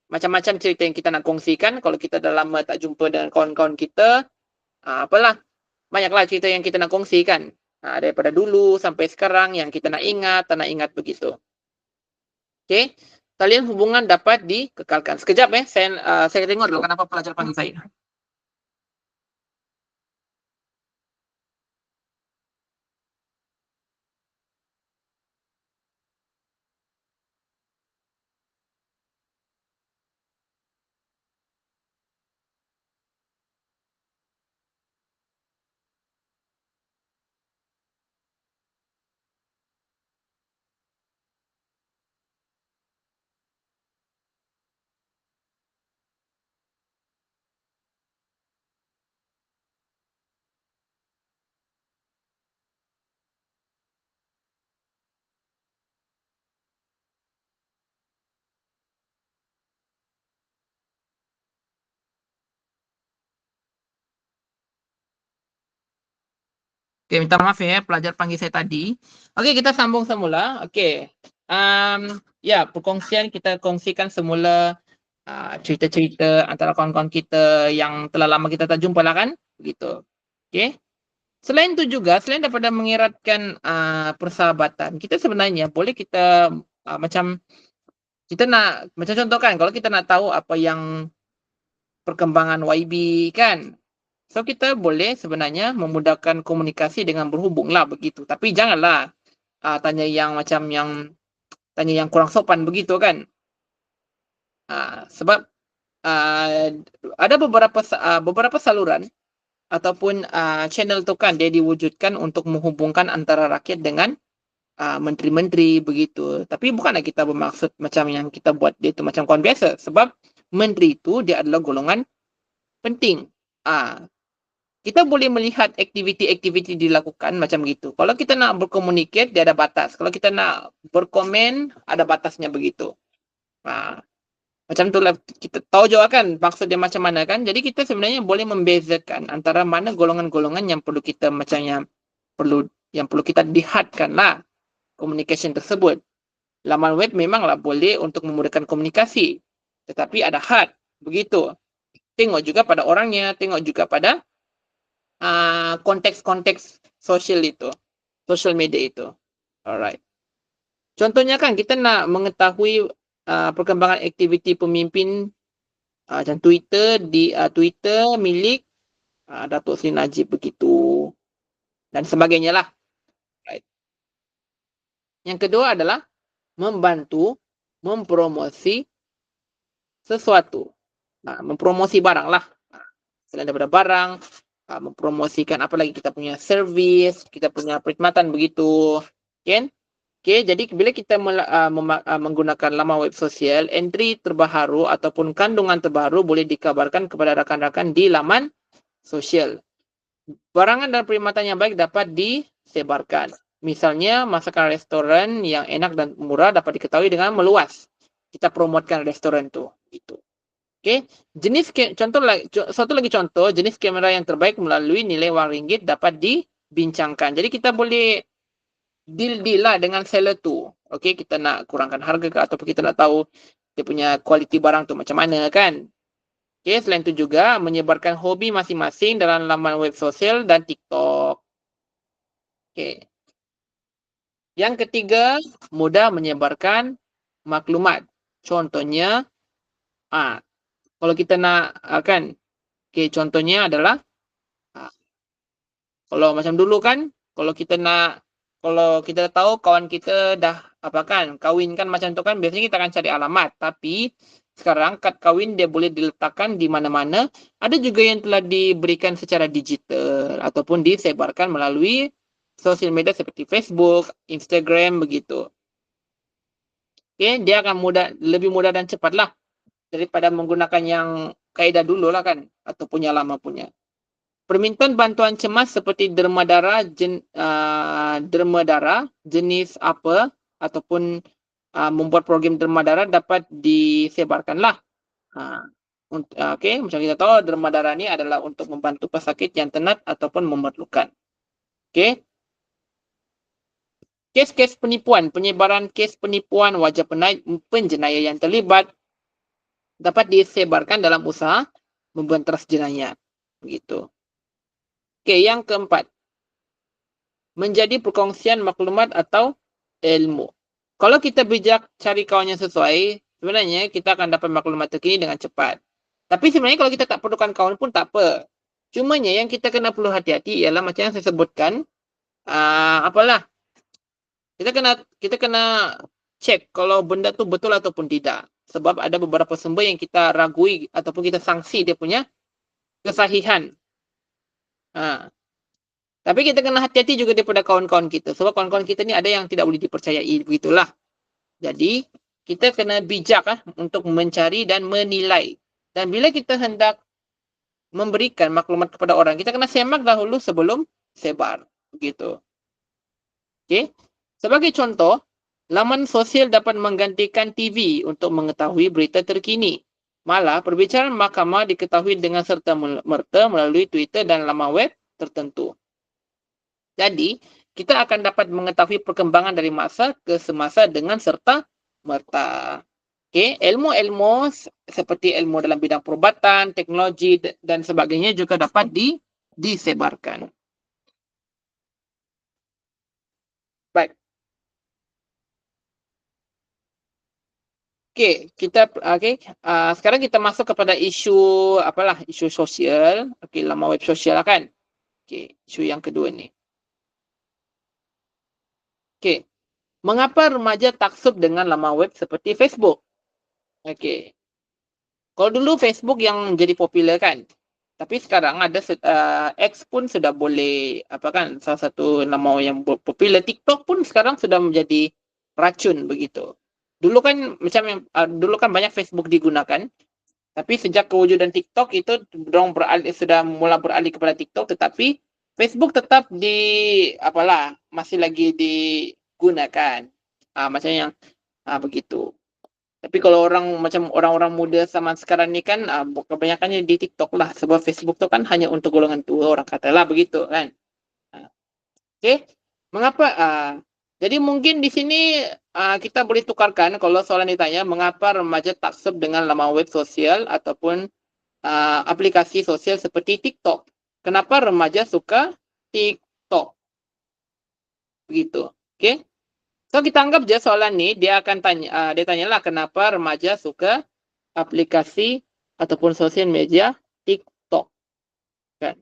Macam-macam cerita yang kita nak kongsikan kalau kita dah lama tak jumpa dengan kawan-kawan kita. Apalah, banyaklah cerita yang kita nak kongsikan. Daripada dulu sampai sekarang yang kita nak ingat, tak nak ingat begitu. Okey, talian hubungan dapat dikekalkan. Sekejap saya tengok dulu kenapa pelajar panggil saya. Okey, minta maaf ya pelajar panggil saya tadi. Okey, kita sambung semula. Okey, ya perkongsian kita kongsikan semula, cerita-cerita antara kawan-kawan kita yang telah lama kita tak jumpa lah kan, begitu. Okey. Selain daripada mengeratkan, persahabatan, kita sebenarnya boleh kita, macam kita nak macam contoh kan, kalau kita nak tahu apa yang perkembangan YB kan, so kita boleh sebenarnya memudahkan komunikasi dengan berhubunglah begitu. Tapi janganlah, tanya yang kurang sopan begitu kan. Sebab, ada beberapa saluran ataupun, channel tu kan dia diwujudkan untuk menghubungkan antara rakyat dengan, menteri-menteri begitu. Tapi bukanlah kita bermaksud macam yang kita buat dia tu macam kawan biasa. Sebab menteri itu dia adalah golongan penting. Kita boleh melihat aktiviti-aktiviti dilakukan macam gitu. Kalau kita nak berkomunikasi, dia ada batas. Kalau kita nak berkomen, ada batasnya begitu. Macam itulah kita tahu juga kan maksud dia macam mana kan. Jadi kita sebenarnya boleh membezakan antara mana golongan-golongan yang perlu kita yang perlu kita lihatkan lah communication tersebut. Laman web memanglah boleh untuk memudahkan komunikasi. Tetapi ada had. Begitu. Tengok juga pada orangnya, tengok juga pada konteks-konteks social media itu. Alright. Contohnya kan kita nak mengetahui perkembangan aktiviti pemimpin macam Twitter milik Datuk Seri Najib begitu dan sebagainya lah. Right. Yang kedua adalah membantu mempromosi sesuatu. Mempromosi barang lah. Selain daripada barang, mempromosikan apa lagi kita punya servis, kita punya perkhidmatan begitu. Kan? Okey, jadi bila kita menggunakan laman web sosial, entry terbaru ataupun kandungan terbaru boleh dikabarkan kepada rakan-rakan di laman sosial. Barangan dan perkhidmatan yang baik dapat disebarkan. Misalnya, masakan restoran yang enak dan murah dapat diketahui dengan meluas. Kita promotkan restoran tu. Gitu. Okey, satu lagi contoh, jenis kamera yang terbaik melalui nilai wang ringgit dapat dibincangkan. Jadi kita boleh deal lah dengan seller tu. Okey, kita nak kurangkan harga ke ataupun kita nak tahu dia punya kualiti barang tu macam mana kan. Okey, selain tu juga menyebarkan hobi masing-masing dalam laman web sosial dan TikTok. Okey. Yang ketiga, mudah menyebarkan maklumat. Contohnya, kalau kita nak kan, okey, contohnya adalah kalau macam dulu kan, kalau kita nak kalau kita tahu kawan kita dah apa kan, kawin kan macam tu kan, biasanya kita akan cari alamat. Tapi sekarang kad kawin dia boleh diletakkan di mana-mana. Ada juga yang telah diberikan secara digital ataupun disebarkan melalui sosial media seperti Facebook, Instagram begitu. Okay, dia akan lebih mudah dan cepat lah daripada menggunakan yang kaedah dulu lah kan, ataupun yang lama punya. Permintaan bantuan cemas seperti derma darah, jenis apa ataupun membuat program derma darah dapat disebarkanlah. Okey, macam kita tahu derma darah ni adalah untuk membantu pesakit yang tenat ataupun memerlukan. Okey. Kes-kes penipuan, penyebaran kes penipuan wajah penjenayah yang terlibat dapat disebarkan dalam usaha membenteras jenayah. Begitu. Okey, yang keempat. Menjadi perkongsian maklumat atau ilmu. Kalau kita bijak cari kawan yang sesuai, sebenarnya kita akan dapat maklumat terkini dengan cepat. Tapi sebenarnya kalau kita tak perlukan kawan pun tak apa. Cumanya yang kita kena perlu hati-hati ialah macam yang saya sebutkan, kita kena cek kalau benda tu betul ataupun tidak. Sebab ada beberapa sumber yang kita ragui ataupun kita sangsi dia punya kesahihan. Tapi kita kena hati-hati juga daripada kawan-kawan kita. Sebab kawan-kawan kita ni ada yang tidak boleh dipercayai. Begitulah. Jadi, kita kena bijak untuk mencari dan menilai. Dan bila kita hendak memberikan maklumat kepada orang, kita kena semak dahulu sebelum sebar. Begitu. Okay. Sebagai contoh, laman sosial dapat menggantikan TV untuk mengetahui berita terkini. Malah, perbicaraan mahkamah diketahui dengan serta-merta melalui Twitter dan laman web tertentu. Jadi, kita akan dapat mengetahui perkembangan dari masa ke semasa dengan serta-merta. Okay. Ilmu-ilmu seperti ilmu dalam bidang perubatan, teknologi dan sebagainya juga dapat disebarkan. Baik. Sekarang kita masuk kepada isu isu sosial. Laman web sosial lah kan. Isu yang kedua ni. Mengapa remaja taksub dengan laman web seperti Facebook? Kalau dulu Facebook yang jadi popular kan. Tapi sekarang ada X pun sudah boleh salah satu nama yang popular. TikTok pun sekarang sudah menjadi racun begitu. Dulu kan banyak Facebook digunakan. Tapi sejak kewujudan TikTok itu sudah mula beralih kepada TikTok, tetapi Facebook tetap masih lagi digunakan. Macam yang begitu. Tapi kalau orang-orang muda zaman sekarang ni kan kebanyakannya di TikTok lah, sebab Facebook tu kan hanya untuk golongan tua, orang katalah begitu kan. Okey. Mengapa jadi mungkin di sini kita boleh tukarkan kalau soalan ditanya mengapa remaja taksub dengan laman web sosial ataupun aplikasi sosial seperti TikTok. Kenapa remaja suka TikTok? Begitu. Okey. So kita anggap je soalan ni dia tanyalah kenapa remaja suka aplikasi ataupun sosial media TikTok. Kan?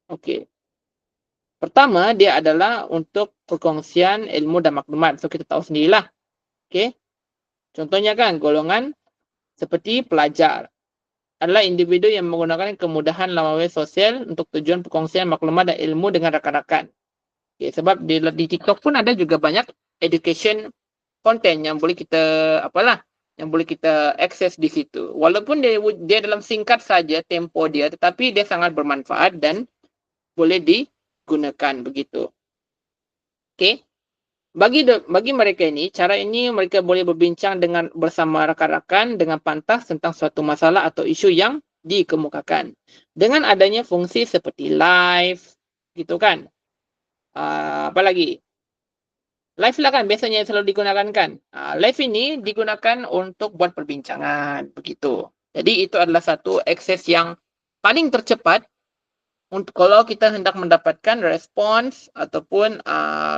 Okey. Pertama dia adalah untuk perkongsian ilmu dan maklumat. So kita tahu sendirilah. Okey. Contohnya kan golongan seperti pelajar adalah individu yang menggunakan kemudahan laman web sosial untuk tujuan perkongsian maklumat dan ilmu dengan rakan-rakan. Okay, sebab di TikTok pun ada juga banyak education content yang boleh kita akses di situ. Walaupun dia dalam singkat saja tempo dia, tetapi dia sangat bermanfaat dan boleh digunakan begitu. Okey. Bagi mereka ini, cara ini mereka boleh berbincang bersama rakan-rakan dengan pantas tentang suatu masalah atau isu yang dikemukakan. Dengan adanya fungsi seperti live, gitu kan. Apa lagi? Live lah kan biasanya selalu digunakan kan. Live ini digunakan untuk buat perbincangan, begitu. Jadi itu adalah satu akses yang paling tercepat untuk kalau kita hendak mendapatkan respons ataupun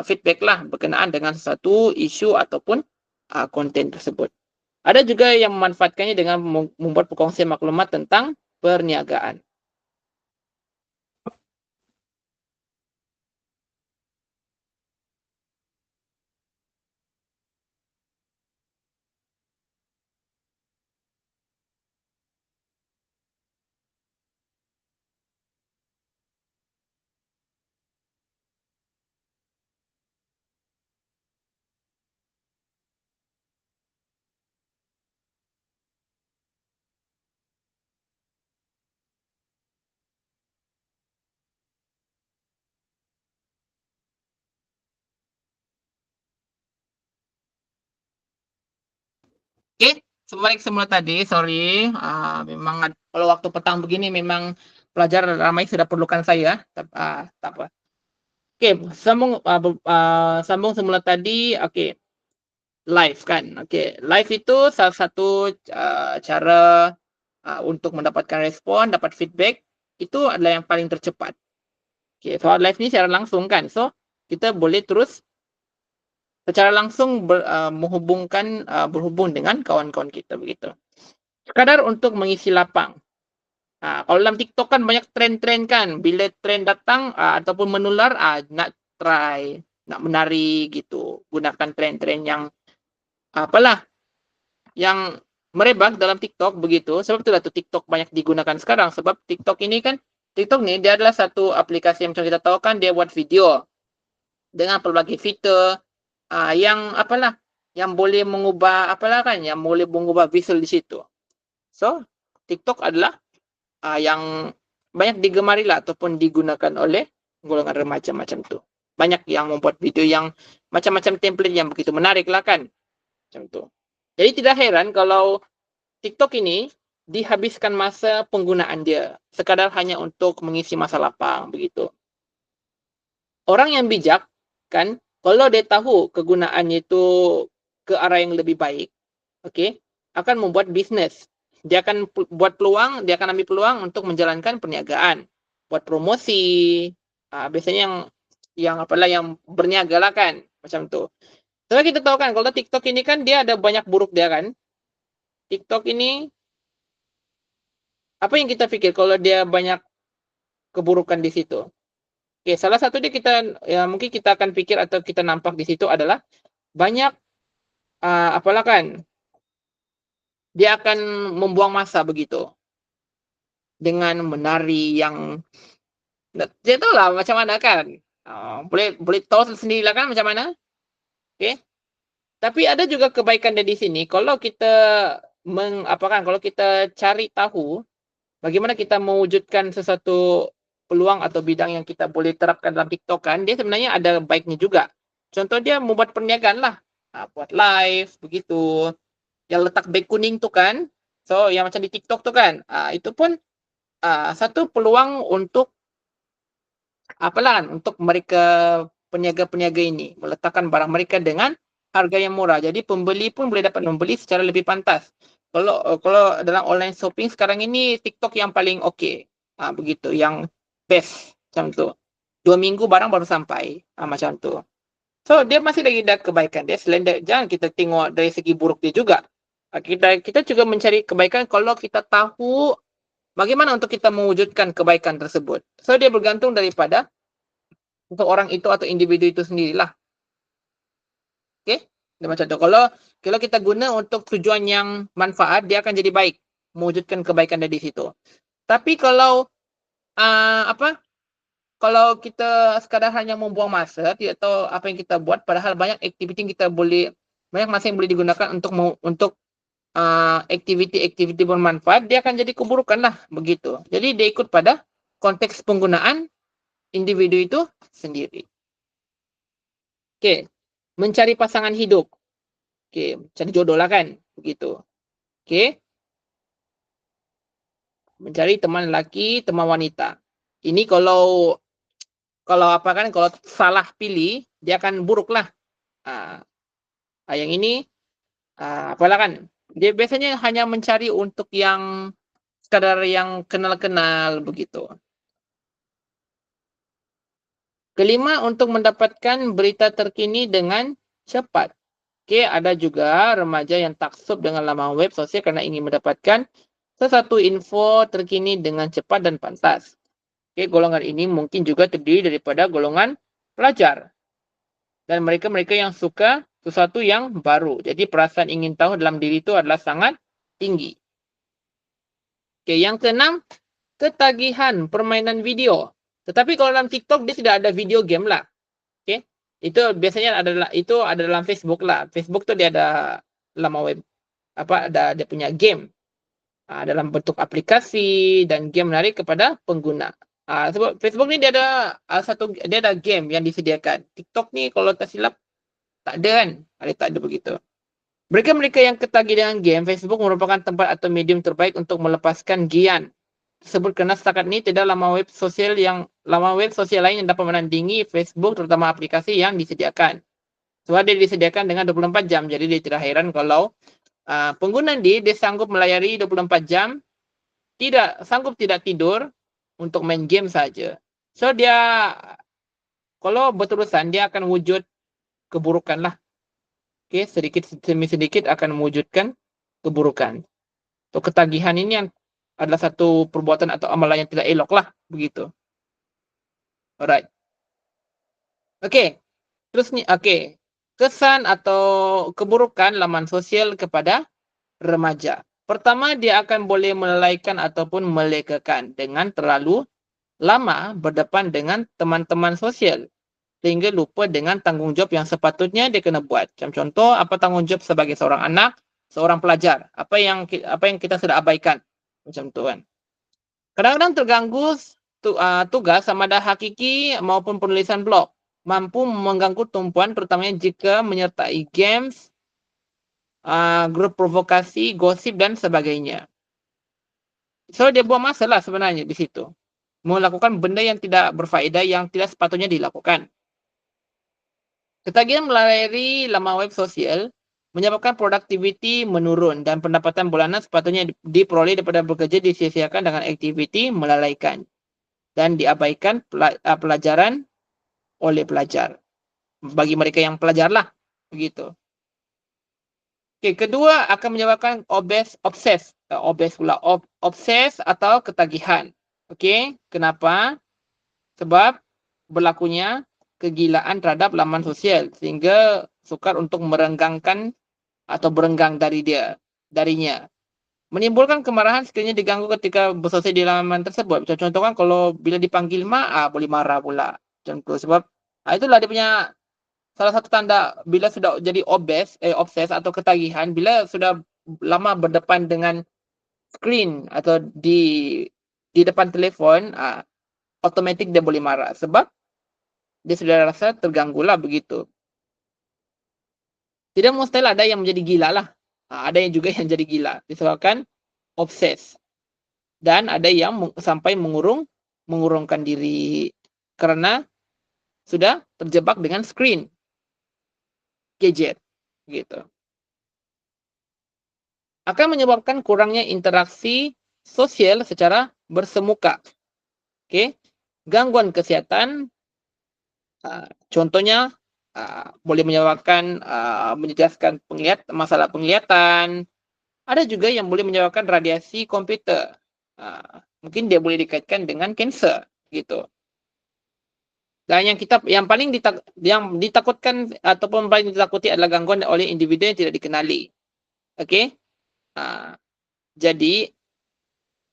feedback lah berkenaan dengan satu isu ataupun konten tersebut. Ada juga yang memanfaatkannya dengan membuat perkongsian maklumat tentang perniagaan. Oke, sebalik semula tadi, sorry, memang kalau waktu petang begini memang pelajar ramai sudah perlukan saya, tak apa. Oke, sambung semula tadi, oke, live kan, oke. Live itu salah satu, cara, untuk mendapatkan respon, dapat feedback, itu adalah yang paling tercepat. Oke, soal live ini secara langsung kan, so kita boleh terus secara langsung berhubung dengan kawan-kawan kita, begitu. Sekadar untuk mengisi lapang. Kalau dalam TikTok kan banyak tren-tren kan, bila tren datang, ataupun menular, nak try, nak menari gitu, gunakan tren-tren yang apalah, yang merebak dalam TikTok begitu. Sebab itulah tuh TikTok banyak digunakan sekarang, sebab TikTok nih dia adalah satu aplikasi yang macam kita tahu kan, dia buat video dengan pelbagai fitur, yang apalah, yang boleh mengubah apalah kan, yang boleh mengubah visual di situ. So, TikTok adalah yang banyak digemari lah ataupun digunakan oleh golongan remaja macam tu. Banyak yang membuat video yang macam-macam template yang begitu menarik lah kan. Macam tu. Jadi tidak heran kalau TikTok ini dihabiskan masa penggunaan dia sekadar hanya untuk mengisi masa lapang begitu. Orang yang bijak kan, kalau dia tahu kegunaannya itu ke arah yang lebih baik, okey, akan membuat bisnes. Dia akan dia akan ambil peluang untuk menjalankan perniagaan, buat promosi, biasanya yang apalah, yang berniaga lah kan, macam tu. Sebab kita tahu kan kalau TikTok ini kan dia ada banyak buruk dia kan. TikTok ini, apa yang kita fikir kalau dia banyak keburukan di situ? Okey, salah satu dia kita ya mungkin kita akan pikir atau kita nampak di situ adalah banyak, apalah kan, dia akan membuang masa begitu, dengan menari yang dia tahulah macam mana kan, boleh boleh tahu sendirilah kan macam mana, okey. Tapi ada juga kebaikan dia di sini kalau kita kalau kita cari tahu bagaimana kita mewujudkan sesuatu peluang atau bidang yang kita boleh terapkan dalam TikTok kan, dia sebenarnya ada baiknya juga. Contoh dia membuat perniagaan lah, buat live begitu, yang letak beg kuning tu kan, so yang macam di TikTok tu kan, itu pun, satu peluang untuk apalah, untuk mereka peniaga-peniaga ini meletakkan barang mereka dengan harga yang murah. Jadi pembeli pun boleh dapat membeli secara lebih pantas. Kalau dalam online shopping sekarang ini TikTok yang paling okey, begitu, yang best, macam tu. 2 minggu barang baru sampai, macam tu. So, dia masih lagi ada kebaikan dia, selain jangan kita tengok dari segi buruk dia juga. Kita juga mencari kebaikan kalau kita tahu bagaimana untuk kita mewujudkan kebaikan tersebut. So, dia bergantung daripada untuk orang itu atau individu itu sendirilah. Okey? Dia macam tu. Kalau kita guna untuk tujuan yang manfaat, dia akan jadi baik, mewujudkan kebaikan dari situ. Tapi kalau, apa, kalau kita sekadar hanya membuang masa, tidak tahu apa yang kita buat, padahal banyak aktiviti yang kita boleh banyak masa yang boleh digunakan untuk aktiviti-aktiviti bermanfaat, dia akan jadi keburukanlah, begitu. Jadi dia ikut pada konteks penggunaan individu itu sendiri. Okey, mencari pasangan hidup. Okey, cari jodoh lah kan, begitu. Okey, mencari teman lelaki, teman wanita. Ini kalau apa kan, kalau salah pilih, dia akan buruklah. Ah, yang ini, apalah kan, dia biasanya hanya mencari untuk yang sekadar yang kenal-kenal, begitu. Kelima, untuk mendapatkan berita terkini dengan cepat. Okey, ada juga remaja yang taksub dengan laman web sosial kerana ingin mendapatkan sesuatu info terkini dengan cepat dan pantas. Okey, golongan ini mungkin juga terdiri daripada golongan pelajar dan mereka-mereka yang suka sesuatu yang baru. Jadi perasaan ingin tahu dalam diri itu adalah sangat tinggi. Okey, yang keenam, ketagihan permainan video. Tetapi kalau dalam TikTok dia tidak ada video game lah. Okey. Itu ada dalam Facebook lah. Facebook tu dia ada laman web, ada dia punya game. Dalam bentuk aplikasi dan game menarik kepada pengguna. Sebab Facebook ni dia ada game yang disediakan. TikTok ni kalau tak silap tak ada kan? Tak ada begitu. Mereka-mereka yang ketagih dengan game, Facebook merupakan tempat atau medium terbaik untuk melepaskan gian tersebut kerana setakat ini tidak laman web sosial lain yang dapat menandingi Facebook, terutama aplikasi yang disediakan. Sebab dia disediakan dengan 24 jam, jadi dia tidak heran kalau pengguna dia sanggup melayari 24 jam, tidak tidur untuk main game saja. So dia kalau berterusan dia akan wujud keburukan lah. Okay, sedikit demi sedikit akan mewujudkan keburukan. So ketagihan ini yang adalah satu perbuatan atau amalan yang tidak elok lah, begitu. Alright. Okay. Terus ni, okay. Kesan atau keburukan laman sosial kepada remaja. Pertama, dia akan boleh melalaikan ataupun melegakan dengan terlalu lama berdepan dengan teman-teman sosial sehingga lupa dengan tanggungjawab yang sepatutnya dia kena buat. Macam contoh, apa tanggungjawab sebagai seorang anak, seorang pelajar. Apa yang kita sudah abaikan. Macam tu kan. Kadang-kadang terganggu tugas sama ada hakiki maupun penulisan blog. Mampu mengganggu tumpuan terutamanya jika menyertai games, grup provokasi, gosip dan sebagainya. So dia buang masa lah sebenarnya di situ. Melakukan benda yang tidak berfaedah yang tidak sepatutnya dilakukan. Ketagihan melayari laman web sosial menyebabkan produktiviti menurun dan pendapatan bulanan sepatutnya diperoleh daripada bekerja disia-siakan dengan aktiviti melalaikan dan diabaikan pelajaran oleh pelajar. Bagi mereka yang pelajar lah. Begitu. Okay, kedua akan menyebabkan obses atau ketagihan. Okay, kenapa? Sebab berlakunya kegilaan terhadap laman sosial sehingga sukar untuk merenggangkan atau berenggang darinya. Menimbulkan kemarahan sekiranya diganggu ketika bersosial di laman tersebut. Contoh kan kalau bila dipanggil mak, boleh marah pula. Contoh sebab itulah dia punya salah satu tanda bila sudah jadi obses atau ketagihan, bila sudah lama berdepan dengan skrin atau di depan telefon, automatik dia boleh marah sebab dia sudah rasa terganggu lah begitu. Tidak mustahil ada yang menjadi gila lah. Ada yang juga yang jadi gila disebabkan obses. Dan ada yang sampai mengurungkan diri karena sudah terjebak dengan skrin gadget gitu. Akan menyebabkan kurangnya interaksi sosial secara bersemuka. Okay. Gangguan kesihatan, contohnya boleh menyebabkan menjejaskan masalah penglihatan. Ada juga yang boleh menyebabkan radiasi komputer. Mungkin dia boleh dikaitkan dengan kanser gitu. Dan yang paling ditakutkan ataupun paling ditakuti adalah gangguan oleh individu yang tidak dikenali. Okey. Jadi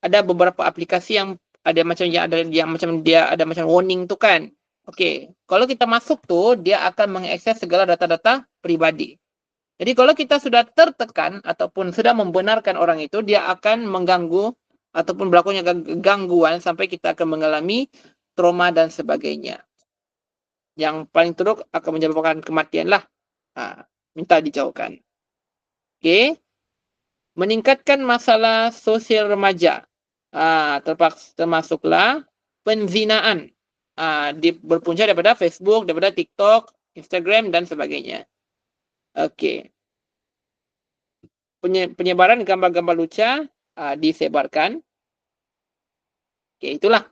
ada beberapa aplikasi yang ada macam dia ada macam warning tu kan. Okey, kalau kita masuk tu dia akan mengakses segala data-data pribadi. Jadi kalau kita sudah tertekan ataupun sudah membenarkan orang itu, dia akan mengganggu ataupun berlakunya gangguan sampai kita akan mengalami trauma dan sebagainya. Yang paling teruk akan menyebabkan kematian lah. Minta dijauhkan. Okey. Meningkatkan masalah sosial remaja. Termasuklah penzinaan. Berpunca daripada Facebook, daripada TikTok, Instagram dan sebagainya. Okey. Penyebaran gambar-gambar lucah disebarkan. Okey, itulah